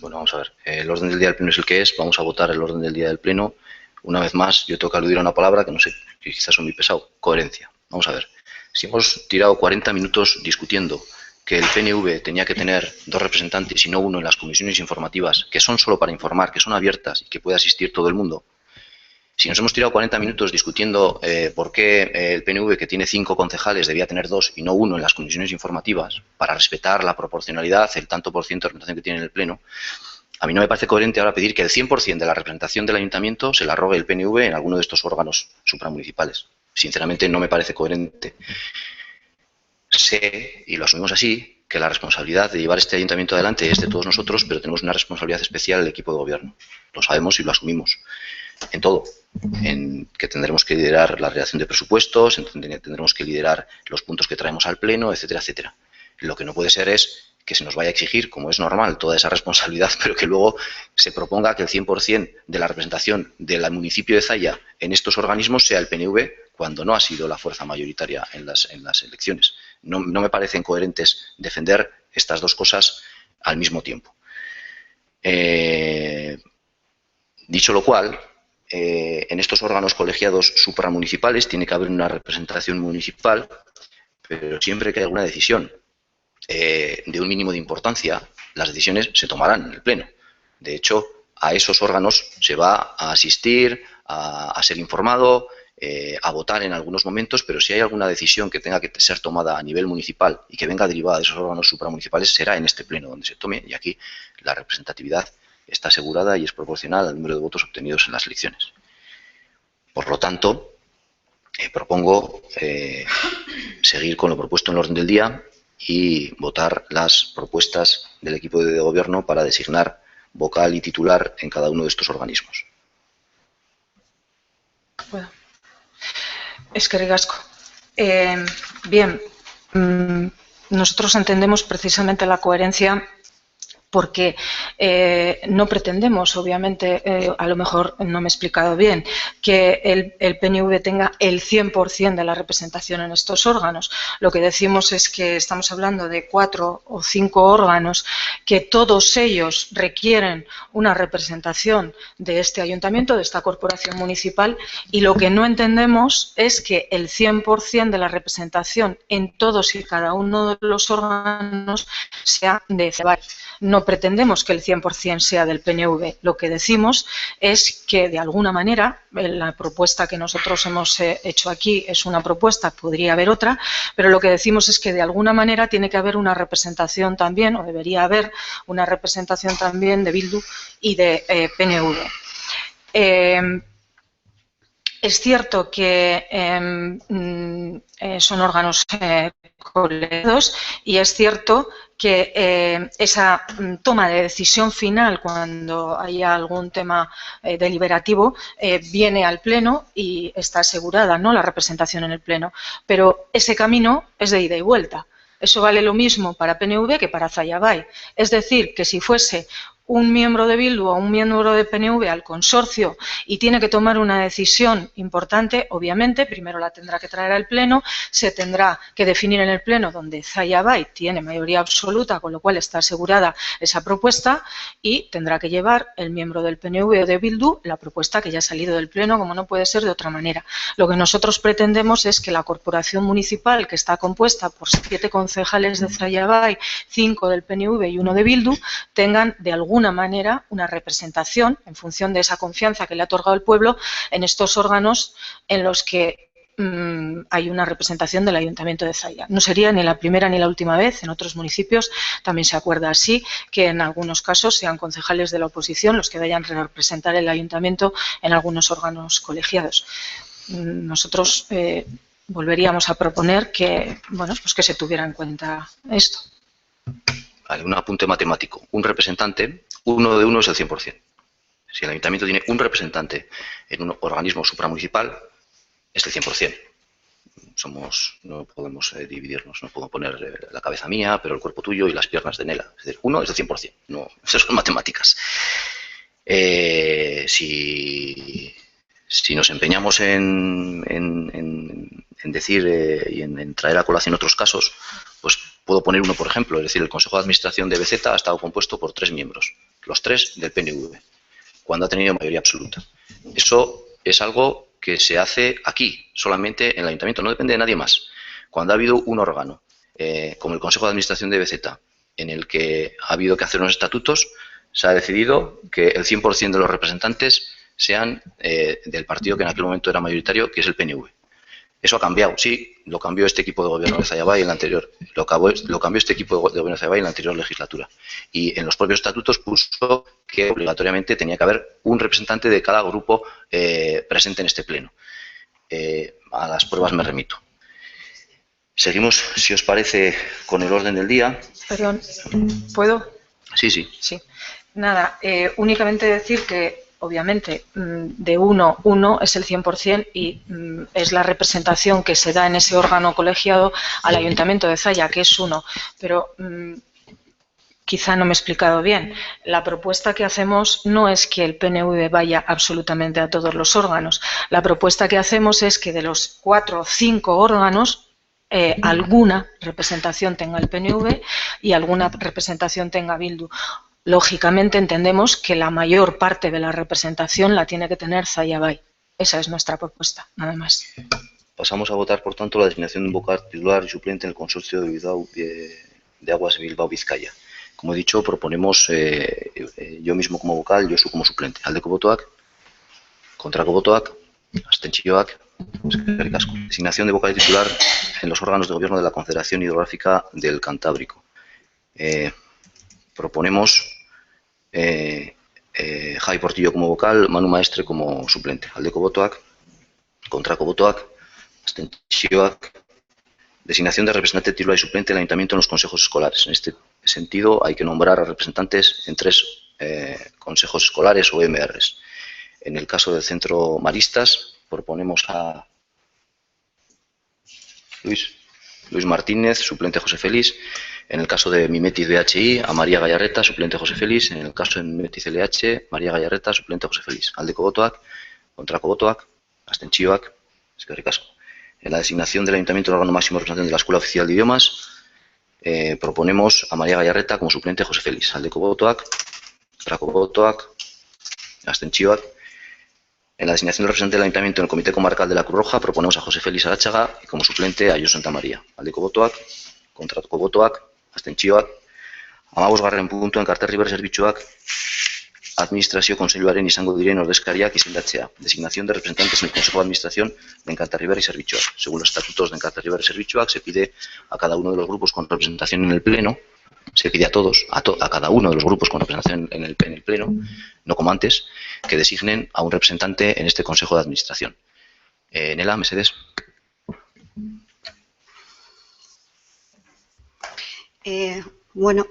Bueno, vamos a ver. El orden del día del Pleno es el que es. Vamos a votar el orden del día del Pleno. Una vez más, yo tengo que aludir a una palabra que no sé, que quizás soy muy pesado. Coherencia. Vamos a ver. Si hemos tirado 40 minutos discutiendo que el PNV tenía que tener 2 representantes y no uno en las comisiones informativas, que son solo para informar, que son abiertas y que puede asistir todo el mundo, si nos hemos tirado 40 minutos discutiendo por qué el PNV, que tiene 5 concejales, debía tener 2 y no 1 en las comisiones informativas, para respetar la proporcionalidad, el tanto por ciento de representación que tiene en el Pleno, a mí no me parece coherente ahora pedir que el 100% de la representación del Ayuntamiento se la rogue el PNV en alguno de estos órganos supramunicipales. Sinceramente no me parece coherente. Sé, y lo asumimos así, que la responsabilidad de llevar este Ayuntamiento adelante es de todos nosotros, pero tenemos una responsabilidad especial el equipo de gobierno. Lo sabemos y lo asumimos. En todo, en que tendremos que liderar la redacción de presupuestos, en que tendremos que liderar los puntos que traemos al Pleno, etcétera, etcétera. Lo que no puede ser es que se nos vaya a exigir, como es normal, toda esa responsabilidad, pero que luego se proponga que el 100% de la representación del municipio de Zalla en estos organismos sea el PNV, cuando no ha sido la fuerza mayoritaria en las elecciones. No me parecen coherentes defender estas dos cosas al mismo tiempo. Dicho lo cual, en estos órganos colegiados supramunicipales tiene que haber una representación municipal, pero siempre que haya alguna decisión de un mínimo de importancia, las decisiones se tomarán en el Pleno. De hecho, a esos órganos se va a asistir, a ser informado, a votar en algunos momentos, pero si hay alguna decisión que tenga que ser tomada a nivel municipal y que venga derivada de esos órganos supramunicipales, será en este pleno donde se tome, y aquí la representatividad está asegurada y es proporcional al número de votos obtenidos en las elecciones. Por lo tanto, propongo seguir con lo propuesto en el orden del día y votar las propuestas del equipo de gobierno para designar vocal y titular en cada uno de estos organismos. Bueno. Eskerrik asko. Bien, nosotros entendemos precisamente la coherencia porque no pretendemos, obviamente, a lo mejor no me he explicado bien, que el PNV tenga el 100% de la representación en estos órganos. Lo que decimos es que estamos hablando de 4 o 5 órganos que todos ellos requieren una representación de este ayuntamiento, de esta corporación municipal, y lo que no entendemos es que el 100% de la representación en todos y cada uno de los órganos sea de CEBAI. No pretendemos que el 100% sea del PNV. Lo que decimos es que, de alguna manera, la propuesta que nosotros hemos hecho aquí es una propuesta, podría haber otra, pero lo que decimos es que, de alguna manera, tiene que haber una representación también, o debería haber una representación también de Bildu y de PNV. Es cierto que son órganos colegiados y es cierto que esa toma de decisión final cuando haya algún tema deliberativo viene al Pleno y está asegurada, ¿no?, la representación en el Pleno. Pero ese camino es de ida y vuelta. Eso vale lo mismo para PNV que para Zayabay. Es decir, que si fuese un miembro de Bildu o un miembro de PNV al consorcio y tiene que tomar una decisión importante, obviamente, primero la tendrá que traer al Pleno, se tendrá que definir en el Pleno donde Zayabay tiene mayoría absoluta, con lo cual está asegurada esa propuesta, y tendrá que llevar el miembro del PNV o de Bildu la propuesta que ya ha salido del Pleno, como no puede ser de otra manera. Lo que nosotros pretendemos es que la corporación municipal, que está compuesta por 7 concejales de Zayabay, 5 del PNV y 1 de Bildu, tengan de alguna manera una representación en función de esa confianza que le ha otorgado el pueblo en estos órganos en los que hay una representación del Ayuntamiento de Zaya. No sería ni la primera ni la última vez. En otros municipios también se acuerda así, que en algunos casos sean concejales de la oposición los que vayan a representar el Ayuntamiento en algunos órganos colegiados. Nosotros volveríamos a proponer que, bueno, pues que se tuviera en cuenta esto. Vale, un apunte matemático. Un representante, 1 de 1 es el 100%. Si el ayuntamiento tiene un representante en un organismo supramunicipal, es el 100%. No podemos dividirnos, no puedo poner la cabeza mía, pero el cuerpo tuyo y las piernas de Nela. Es decir, 1 es el 100%. No, esas son matemáticas. Si nos empeñamos en decir y en traer a colación otros casos, pues puedo poner uno, por ejemplo, es decir, el Consejo de Administración de BZ ha estado compuesto por 3 miembros, los 3 del PNV, cuando ha tenido mayoría absoluta. Eso es algo que se hace aquí, solamente en el Ayuntamiento, no depende de nadie más. Cuando ha habido un órgano, como el Consejo de Administración de BZ, en el que ha habido que hacer unos estatutos, se ha decidido que el 100% de los representantes sean del partido que en aquel momento era mayoritario, que es el PNV. Eso ha cambiado, sí, lo cambió este equipo de gobierno de Zayabay en la anterior, lo cambió este equipo de gobierno de Zayabay en la anterior legislatura. Y en los propios estatutos puso que obligatoriamente tenía que haber un representante de cada grupo presente en este pleno. A las pruebas me remito. Seguimos, si os parece, con el orden del día. Perdón, ¿puedo? Sí, sí. Sí. Nada, únicamente decir que obviamente, de 1 es el 100% y es la representación que se da en ese órgano colegiado al Ayuntamiento de Zaya, que es 1. Pero quizá no me he explicado bien. La propuesta que hacemos no es que el PNV vaya absolutamente a todos los órganos. La propuesta que hacemos es que de los 4 o 5 órganos, alguna representación tenga el PNV y alguna representación tenga Bildu. Lógicamente entendemos que la mayor parte de la representación la tiene que tener Zayabay. Esa es nuestra propuesta, nada más. Pasamos a votar, por tanto, la designación de un vocal titular y suplente en el consorcio de Aguas de Bilbao-Vizcaya. Como he dicho, proponemos yo mismo como vocal, Josu como suplente. Aldeko botoak, kontrako botoak, abstentzioak, Eskerrik asko. Designación de vocal titular en los órganos de gobierno de la Confederación Hidrográfica del Cantábrico. Proponemos Jai Portillo como vocal, Manu Maestre como suplente. Aldeko botoak, kontrako botoak, abstentzioak. Designación de representante titular y suplente del ayuntamiento en los consejos escolares. En este sentido, hay que nombrar a representantes en 3 consejos escolares o MRs. En el caso del Centro Maristas, proponemos a Luis Martínez, suplente José Félix. En el caso de Mimetis BHI, a María Gallarreta, suplente José Félix. En el caso de Mimetis LH, María Gallarreta, suplente José Félix. Aldeko botoak, kontrako botoak, abstentzioak, eskerrik asko. En la designación del Ayuntamiento del órgano máximo representante de la Escuela Oficial de Idiomas, proponemos a María Gallarreta como suplente José Félix. Aldeko botoak, kontrako botoak, abstentzioak. En la designación del representante del Ayuntamiento en el Comité Comarcal de la Cruz Roja, proponemos a José Félix Aráchaga y como suplente a Josu Santamaría. Aldeko botoak, kontrako botoak, abstentzioak. 15. puntu Enkarter Riber zerbitzuak administrazio kontseiluaren izango diren ordezkariak izendatzea. Designación de representantes en el Consejo de Administración de Enkarter Riber y Zerbitzuak. Según los estatutos de Enkarter Riber y Zerbitzuak, se pide a cada uno de los grupos con representación en el Pleno, se pide a todos, a cada uno de los grupos con representación en el Pleno, no como antes, que designen a un representante en este Consejo de Administración. Nela, mesedez. Bueno,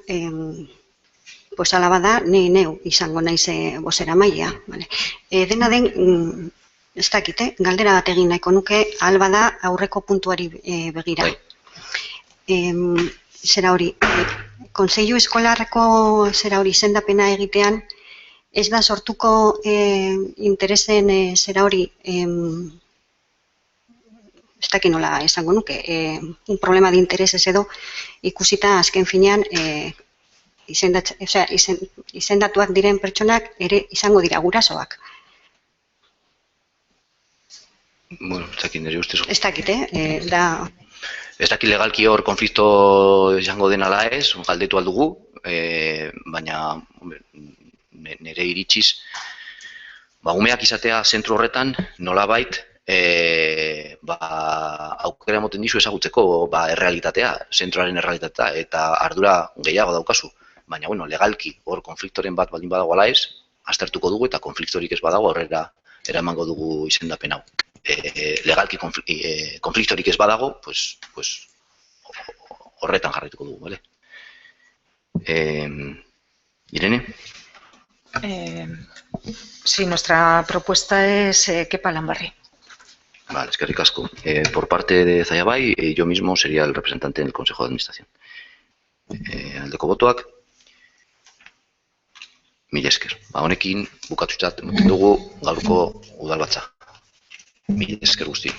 pues ala bada, ni neu izango naiz bozeramailea. Vale. Dena den, ez dakite, galdera bat egin nahiko nuke, ahal bada aurreko puntuari begira. Zera hori, Kontseilu Eskolarreko zera hori izendapena egitean, ez da sortuko interesen zera hori, ez dakit nola esango nuke, un problema de intereses edo ikusita azken finean izendatuak diren pertsonak ere izango dira gurasoak. Bueno, ez dakit nire ustez. Ez dakit, da... Ez dakit legalki hor konflikto izango den ala ez, galdetu aldugu, baina nire iritsiz, umeak izatea zentru horretan nolabait aukera moten dizu ezagutzeko errealitatea, zentroaren errealitatea, eta ardura gehiago daukazu. Baina, bueno, legalki hor konfliktoren bat baldin badago ala ez, aztertuko dugu eta konfliktorik ez badago horrela eramango dugu izendapen hau. Legalki konfliktorik ez badago, pues horretan jarraituko dugu, ¿vale? Irene? Sí, nuestra propuesta es Kepa Lambarri. Vale, eskerrik asko. Por parte de Zayabai, yo mismo sería el representante en el Consejo de Administración. Aldeko botoak. Mila esker. Honekin bukatutzat dugu gaurko udalbatza. Mila esker guzti.